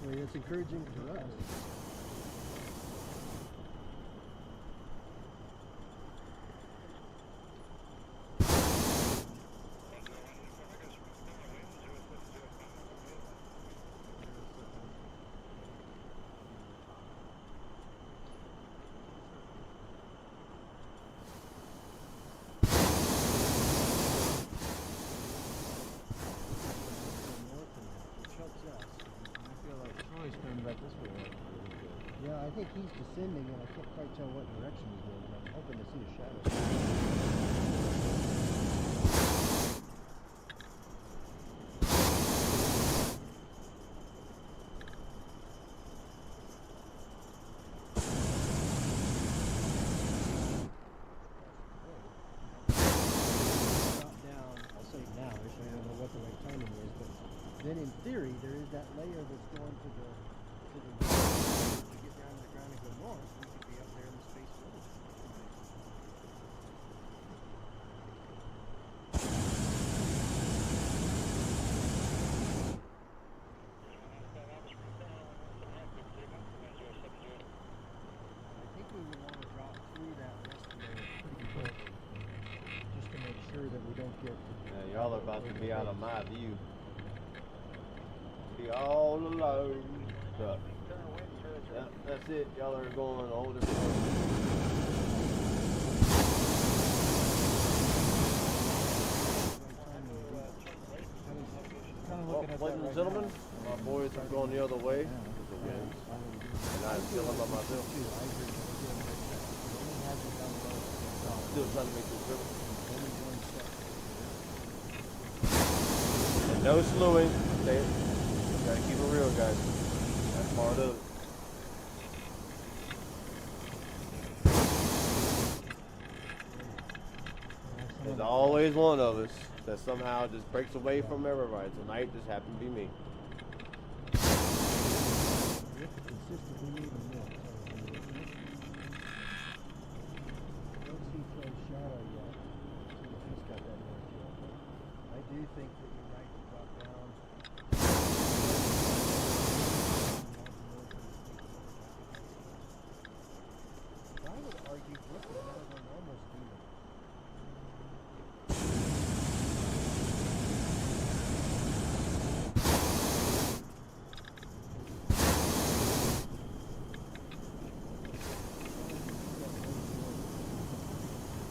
I mean, it's encouraging for us. Yeah, I think he's descending, and I can't quite tell what direction he's going. I'm hoping to see a shadow. Drop down. I'll say now, so I don't know what the right timing is, but then in theory, there is that layer that's going to the to get down to the ground and go north. We could be up there in the space village. I think we would want to drop through that west layer pretty quick, just to make sure that we don't get. Yeah, y'all are about to be out of my view. Be all alone. So, yeah, that's it. Y'all are going a whole different way. Well, ladies and gentlemen, my boys are going the other way with the winds, and I'm feeling by myself. Still trying to make this river. And no slewing. Gotta keep it real, guys. That's part of it. There's always one of us that somehow just breaks away from everybody. Tonight just happened to be me. I do think that you're right to drop down. I would argue Brooke is one of our normal students.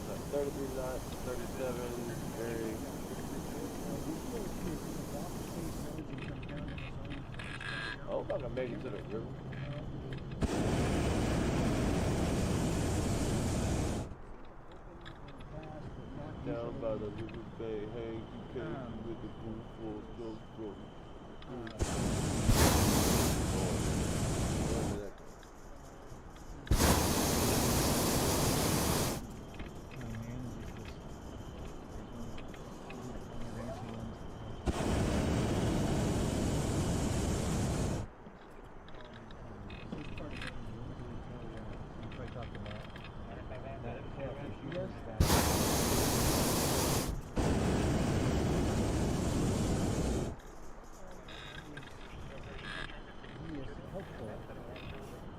That's 33 knots, 37, very. Oh, I'm gonna make it to the river. Down by the river bay, hang you came with the pool full stroke stroke.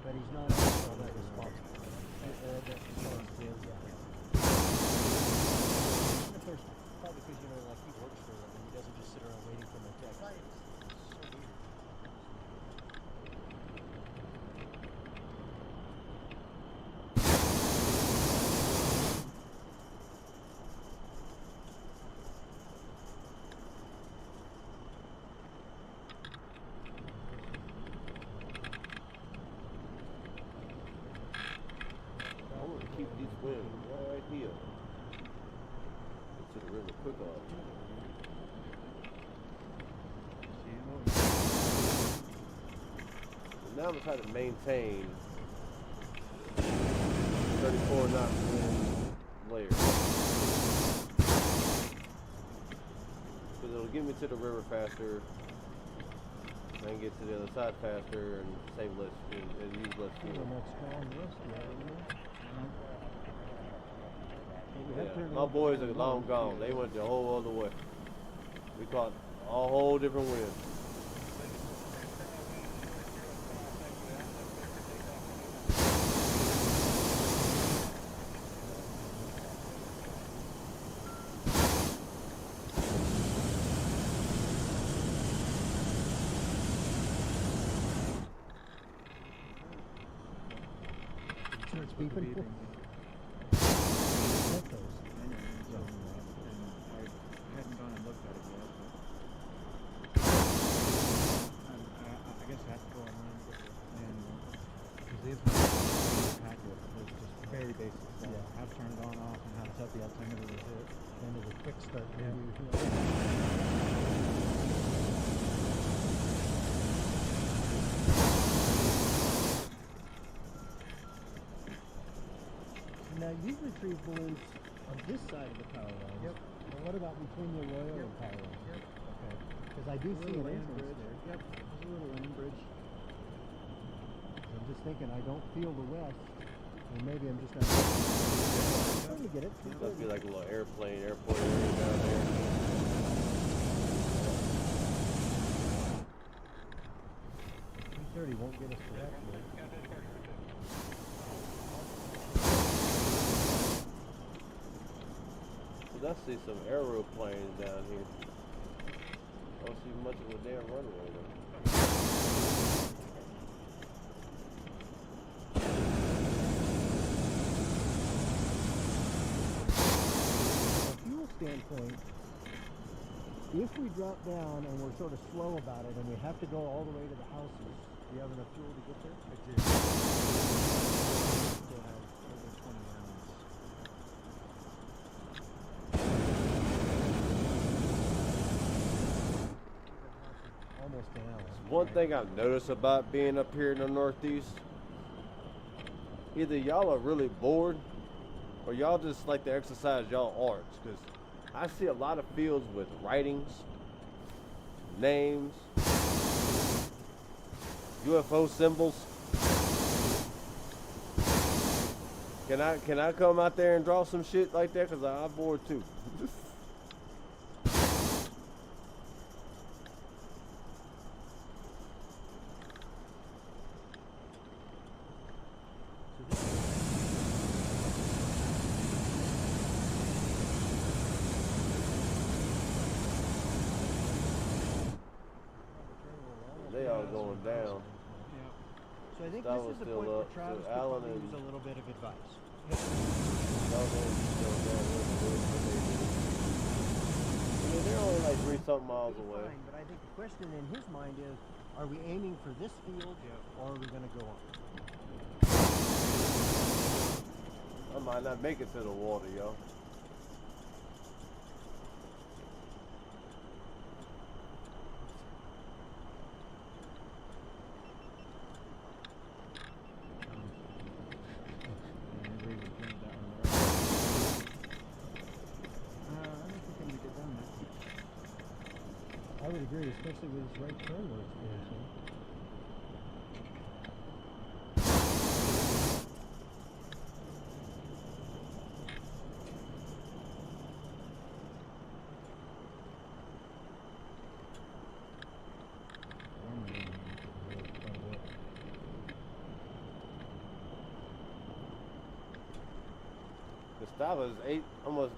But he's not also that responsible. Probably because, you know, like he works for them and he doesn't just sit around waiting for my text. So weird. I want to keep these winds right here. Get to the river quick off. So now I'm trying to maintain 34 knot wind layer. Because it'll get me to the river faster. I can get to the other side faster and save less and use less fuel. Yeah, my boys are long gone. They went the whole other way. We caught a whole different wind. starts With the beeping. beeping. Check those. And I hadn't gone and looked at it yet, but I guess I have to go online and get the manual. Because the information packet was just very basic stuff. Yeah. How to turn it on, off, and how to set the altimeter was it. Kind of a quick start Yeah. menu. Now you retrieve balloons on this side of the power lines. Yep. But what about between the Arroyo and power lines? Yep. Okay. Because I do see an entrance there. Yep, there's a little land bridge. I'm just thinking I don't feel the west. Or maybe I'm just not. Trying to get it. Must be like a little airport area down there. 330 won't get us to that point. Cause I see some aeroplanes down here. I don't see much of a damn runway though. From a fuel standpoint, if we drop down and we're sort of slow about it and we have to go all the way to the houses, do you have enough fuel to get there? I did. Still have over 20 rounds. Almost an hour. One thing I've noticed about being up here in the Northeast, either y'all are really bored or y'all just like to exercise y'all arts. Cause I see a lot of fields with writings, names, UFO symbols. Can I come out there and draw some shit like that? Cause I'm bored too. They all going down. Yep. So I think That this one's is the still point where up. Travis So could Alan probably and- use a little bit of advice. They're only like 3-something miles He's away. fine, but I think the question in his mind is, are we aiming for this field or are we going to go on? I might not make it to the water, yo. I agree with you with that one there. I think we can get down there. I would agree, especially with his right turn where it's going to. Gustavo's almost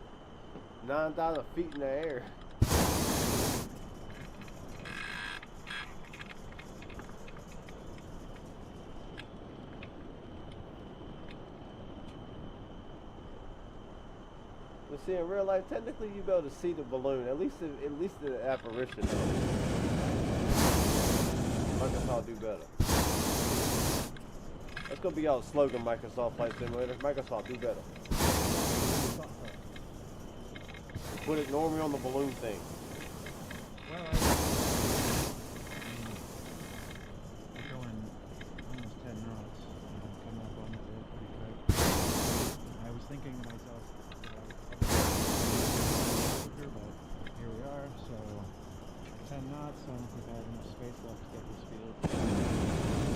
9,000 feet in the air. But see, in real life, technically, you be able to see the balloon. At least the apparition. Microsoft do better. That's gonna be y'all's slogan, Microsoft Flight Simulator. Microsoft do better. Put it normally on the balloon thing. Well, we're going almost 10 knots and coming up on the road pretty quick. I was thinking to myself that I would but here we are, so 10 knots, I don't think I have enough space left to get this field.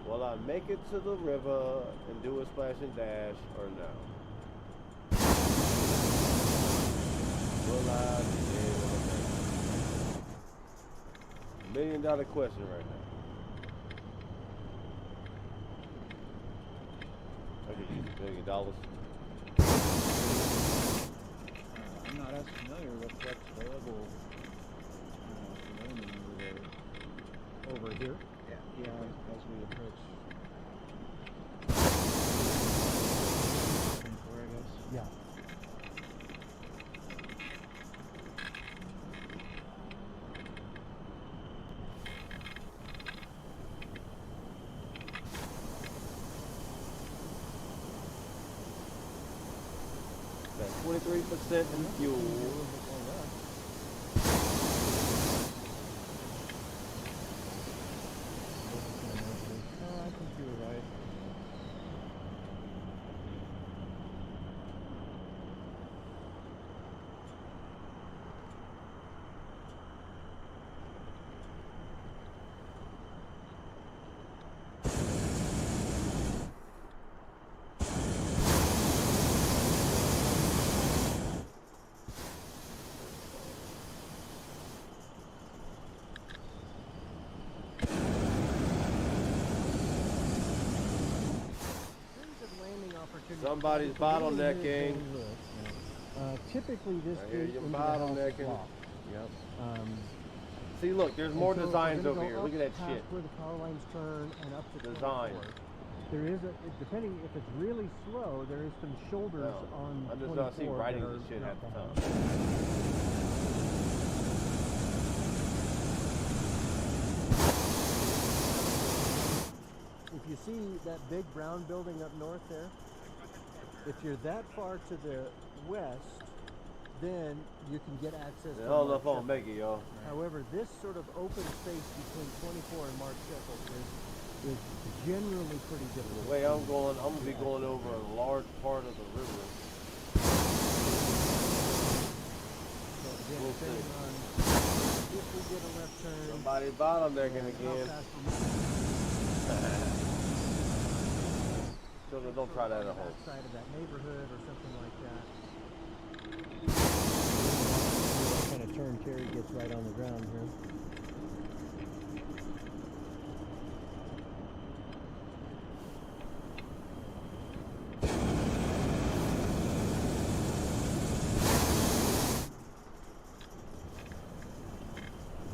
Will I make it to the river and do a splash and dash or no? Will I be able $1 million question right now. I'll give you $1 million. I'm not as familiar with what's available for landing over there. Over here? Yeah, as we approach 24, I guess. Yeah. Got 23% in fuel. Oh, I think you were right. Somebody's bottlenecking. Typically, this I hear gate you into the house is bottlenecking. locked. Yep. Um, See, look, there's more and so designs we're gonna over here. go Look at that up past shit. Where the power lines turn and up to Design. 24. There is depending if it's really slow, there is some shoulders No, on I'm just 24 not seeing writing that this are shit not half the bad. time. If you see that big brown building up north there, if you're that far to the west, then you can get access I to don't know Mark if I'll Sheppel. make it, y'all. However, this sort of open space between 24 and Mark Sheppel is generally pretty difficult. The way I'm going, I'm gonna be going over a large part of the river. So again, We'll depending see. on if we get a left turn, Somebody bottlenecking and how again. fast we move. Children, don't try that at home. Side of that neighborhood or something like that. What kind of turn Terry gets right on the ground here.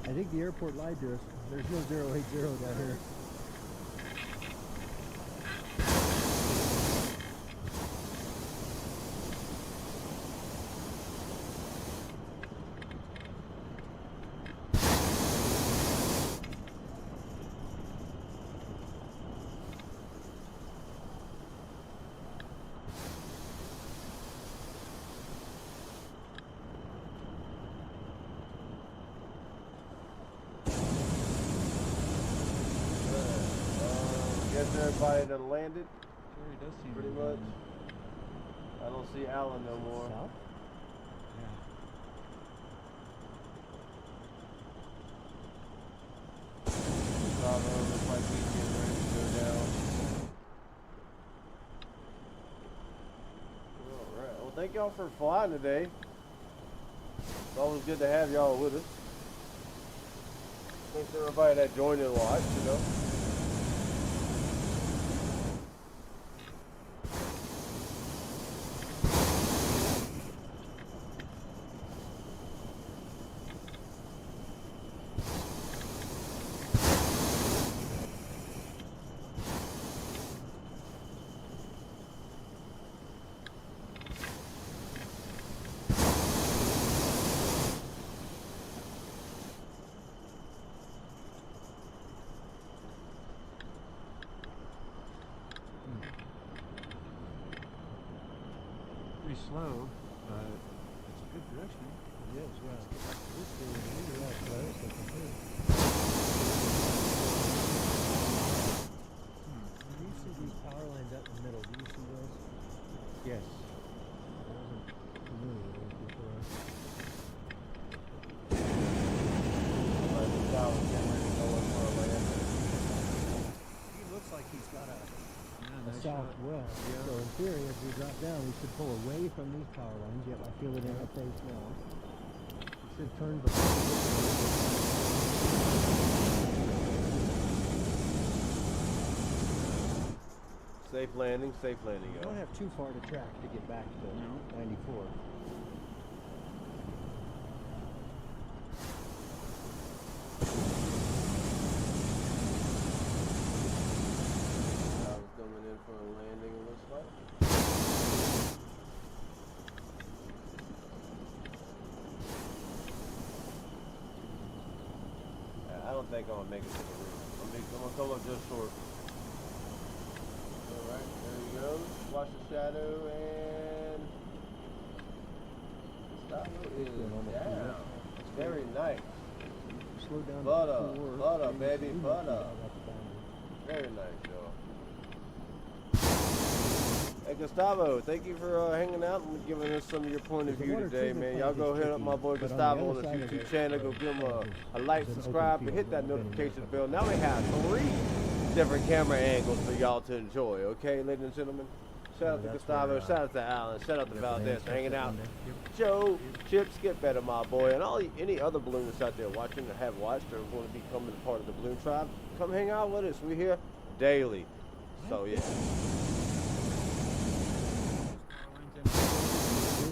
I think the airport lied to us. There's no 080 down here. Guess everybody done landed, Jerry does seem pretty to be much. going I don't see Alan no more. South? Bravo, looks like he's getting ready to go down. Alright, well thank y'all for flying today. It's always good to have y'all with us. Thanks to everybody that joined in watch, you know. pretty slow, but it's a good direction. It is, yeah. This is really right, so I can see. Do you see these power lines out in the middle? Do you see those? Yes. I wasn't familiar with those before. He looks like he's got a Southwest. So in theory, as we drop down, we should pull away from these power lines. Yep, I feel it in our face now. We should turn before we get to those. Safe landing, You y'all. don't have too far to track to get back to No. 94. I was coming in for a landing, it looks like. I don't think I'm gonna make it to the river. I'm gonna come up just short. Alright, there he goes. Watch the shadow and Gustavo is down. Very nice. Slow down Butter, to 4. butter, maybe baby, 3 butter. miles out the boundary. Very nice, y'all. Hey Gustavo, thank you for hanging out and giving us some of your point of The view water today, treatment man. Y'all plant go is hit up my tricky, boy but on the Gustavo other on his side of YouTube it, channel. Go give him a there's like, an open subscribe, and field hit that where I've been in notification there bell. Now we have 3 different camera angles for y'all to enjoy, okay, ladies and gentlemen? Shout out to that's Gustavo, where, shout out to Alan, shout out to Valdez for hanging out. Yep. Joe, Chips, get better, my boy, and any other balloonists out there watching or have watched or want to become a part of the balloon tribe, come hang out with us. We're here daily. So yeah,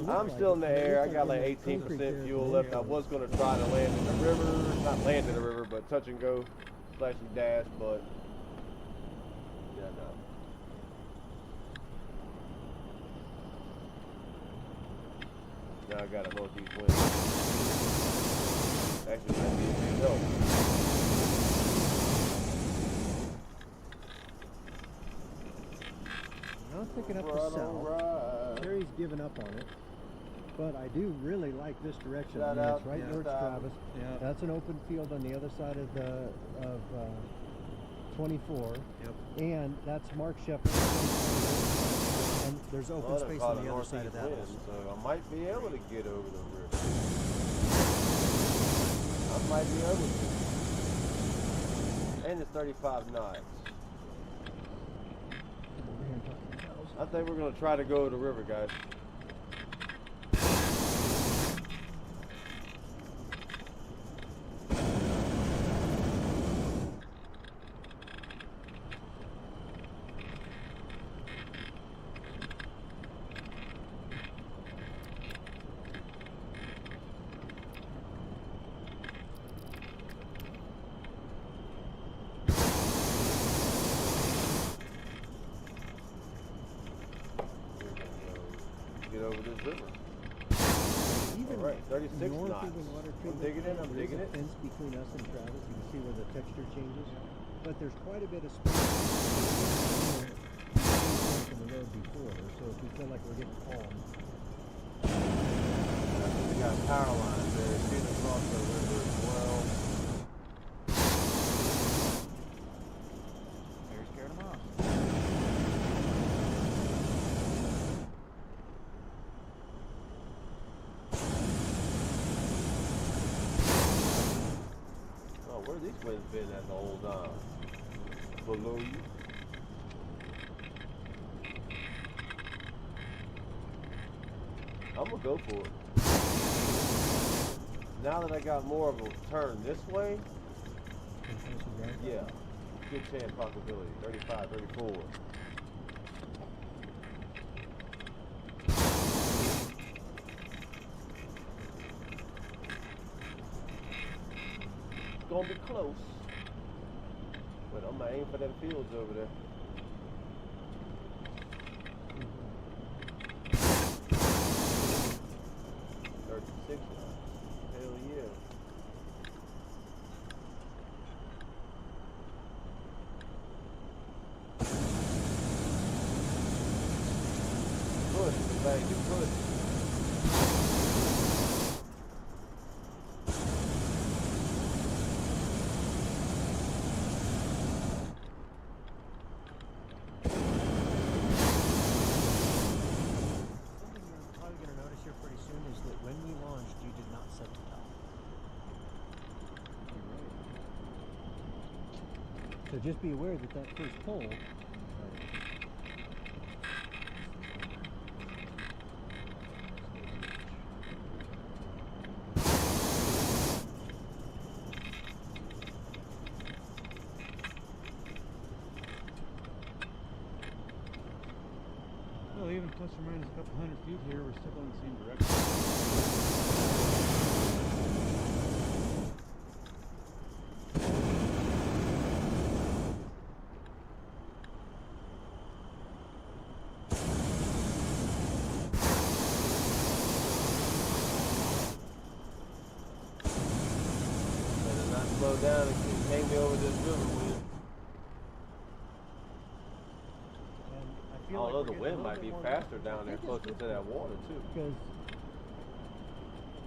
I'm still in the air. I got like 18% fuel left. I was gonna try to land in the river, not land in the river, but touch and go, slash and dash, but yeah, no. Now I got a northeast wind. Actually, that needs big help. I'm picking up the Right, south. alright. Terry's given up on it. But I do really like this direction. Shout I mean, out it's right to towards Gustavo. Travis. Yeah. That's an open field on the other side of 24. Yep. And that's Mark Shepard. And there's open Well, they space caught on a the other side of that northeast wind, one. so I might be able to get over the river. I might be able to. And it's 35 knots. I think we're gonna try to go to the river, guys. Get over this river. Even All right, 36 north knots. of the water I'm treatment digging in, plant, I'm there is digging a it. fence between us and Travis. You can see where the texture changes. But there's quite a bit of space from the road before. So if we feel like we're getting calm, We got power lines there, shooting across the river as well. Terry scared him off. Oh, where these winds been at the whole time? Below you? I'm gonna go for it. Now that I got more of a turn this way, yeah, good chance possibility. 35, 34. Gonna be close, but I'm gonna aim for that fields over there. Hell yeah. Push, baby, push. something you're probably going to notice here pretty soon is that when we launched, you did not set the top. So just be aware that that first pull. plus or minus a couple hundred feet here, we're still going the same direction. Better not slow down and hang me over this river wind. And I I feel don't like know, we're the getting a wind little might bit be more faster rapid. down I there, think closer it's to that water too. because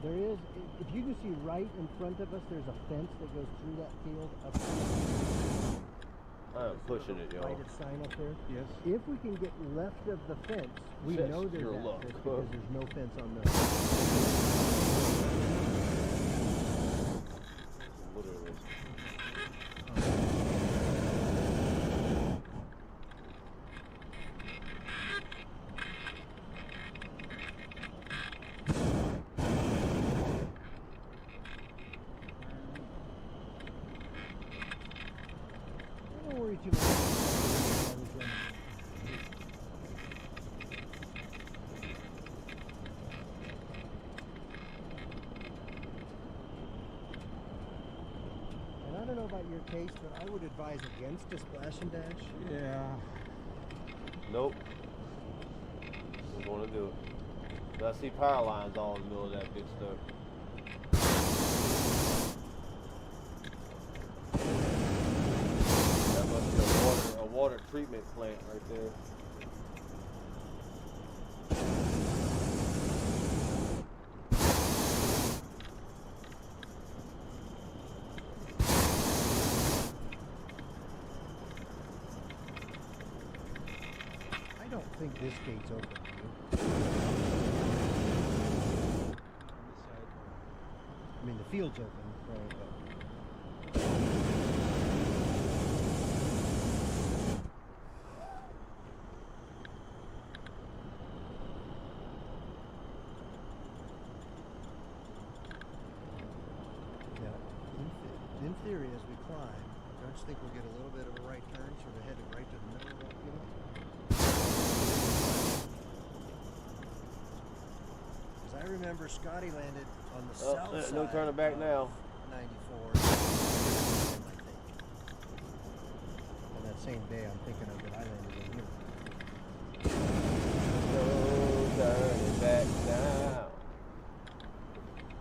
there is, if you can see right in front of us, there's a fence that goes through that field up to I'm pushing it, the y'all. lighted sign up there. Yes. If we can get left of the fence, we Just know there's your luck. access because there's no fence on the. Literally. Don't worry too much. And I don't know about your taste, but I would advise against a splash and dash. Yeah. Nope. Don't want to do it. But I see power lines all in the middle of that big stuff. That must be a water treatment plant right there. I don't think this gate's open. On this side. I mean, the field's open, right? In theory, as we climb, don't you think we'll get a little bit of a right turn, sort of headed right to the middle of that field? Because I remember Scotty landed on the south side. No turning back of now. 94, I think. And that same day, I'm thinking of that I landed in here. No turning back now.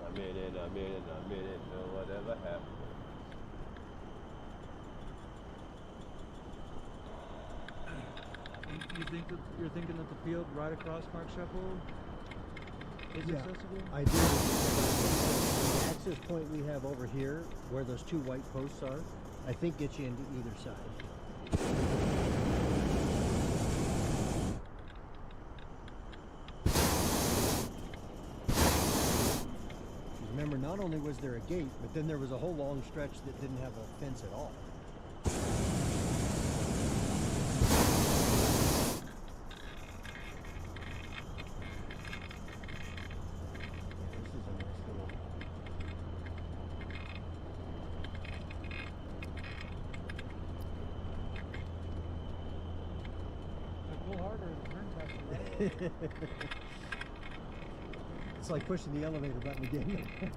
I'm in it, I'm in it, I'm in it, no whatever happened. You think that you're thinking that the field right across Mark Sheppel is accessible? I do. Because the access point we have over here, where those two white posts are, I think gets you into either side. Remember, not only was there a gate, but then there was a whole long stretch that didn't have a fence at all. Pull harder in the turn test. It's like pushing the elevator button again. Right.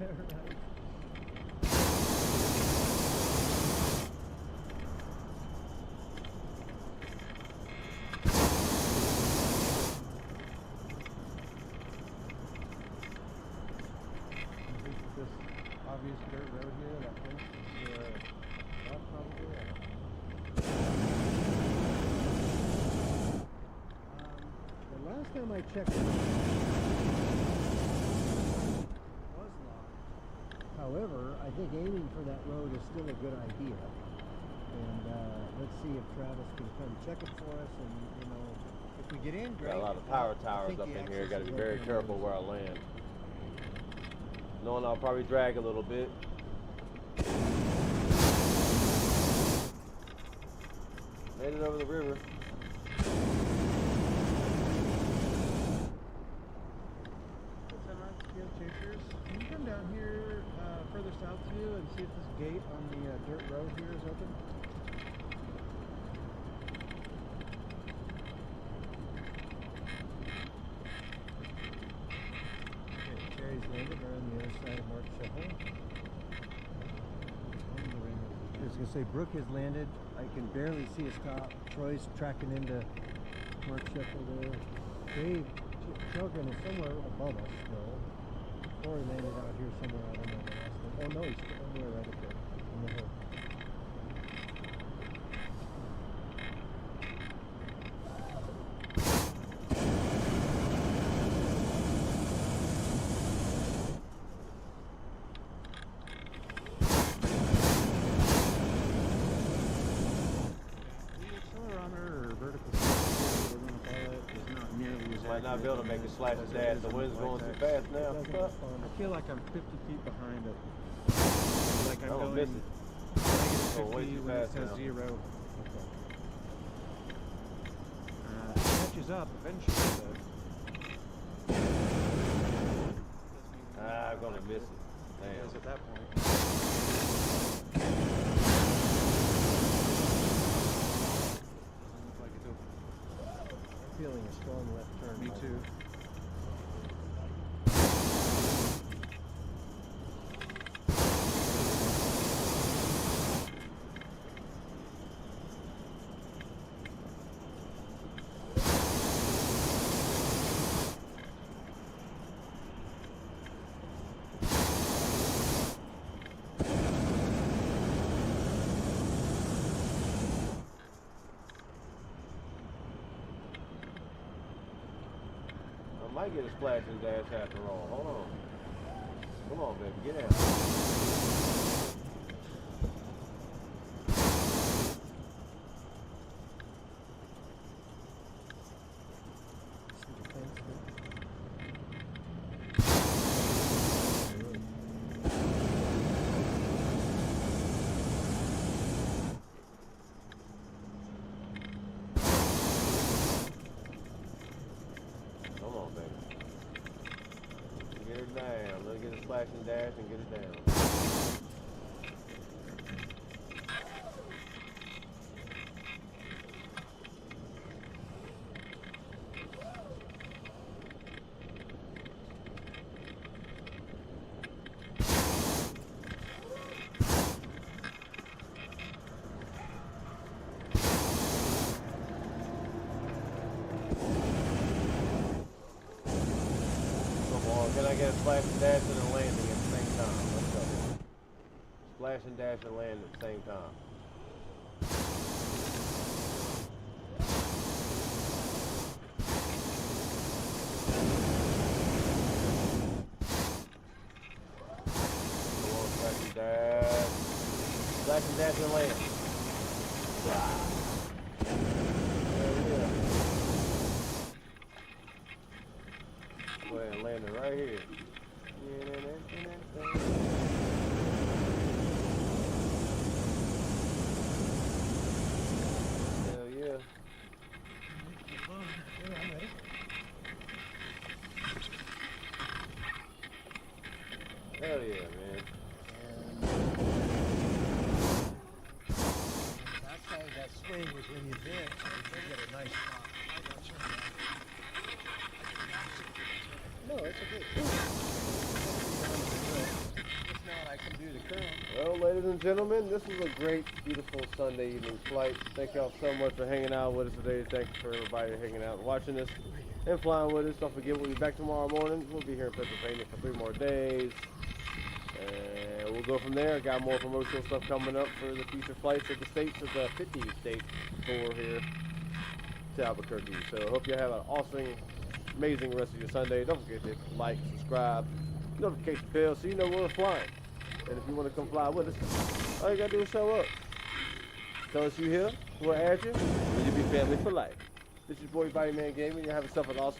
This obvious dirt road here, that fence is that probably. The last time I checked, it was locked. However, I think aiming for that road is still a good idea. And let's see if Travis can come check it for us. And you know, if we get in, great. Got a lot of power towers up in here. Got to be very careful where I land. Knowing I'll probably drag a little bit. Made it over the river. Chasers, can you come down here further south to you and see if this gate on the dirt road here is open? gonna say Brooke has landed. I can barely see his top. Troy's tracking into Mark Sheffield there. Dave Children is somewhere above us still. Corey landed out here somewhere. I don't know the last one. Oh no, he's somewhere right up there in the hill. Might not be able to make a slash and dash. The wind's going too fast now. I feel like I'm 50 feet behind it. Like I'm I'm going missing. negative Going way 50 too when it fast says now. 0. It catches up eventually, but I'm gonna miss it. because Damn. at that point, doesn't look like it's open. I'm feeling a strong left turn. Me by the too. way. I might get a splash and dash after all. Hold on. Come on, baby. Get out. See the fence there? Come on, baby. Get her down. Let her get a splash and dash and get it down. Come on, can I get a splash and dash and a landing at the same time? Let's go. Splash and dash and land at the same time. Come on, splash and dash. Splash and dash and land. Wow. There it is. Go ahead and land it right here. Hell yeah. Yeah, I'm ready. Hell yeah, man. Backside of that swing was when you bent, so you get a nice spot. No, it's okay. If not, I can do the curl. Well, ladies and gentlemen, this was a great, beautiful Sunday evening flight. Thank y'all so much for hanging out with us today. Thank you for everybody hanging out and watching us and flying with us. Don't forget, we'll be back tomorrow morning. We'll be here in Pennsylvania for 3 more days. And we'll go from there. I got more promotional stuff coming up for the future flights of the states, of the 50 state tour here to Albuquerque. So hope you have an awesome, amazing rest of your Sunday. Don't forget to like, subscribe, notification bell so you know when we're flying. And if you want to come fly with us, all you gotta do is show up. Tell us you here, we'll add you, and you'll be family for life. This is your boy Body Man Gaming. You have yourself an awesome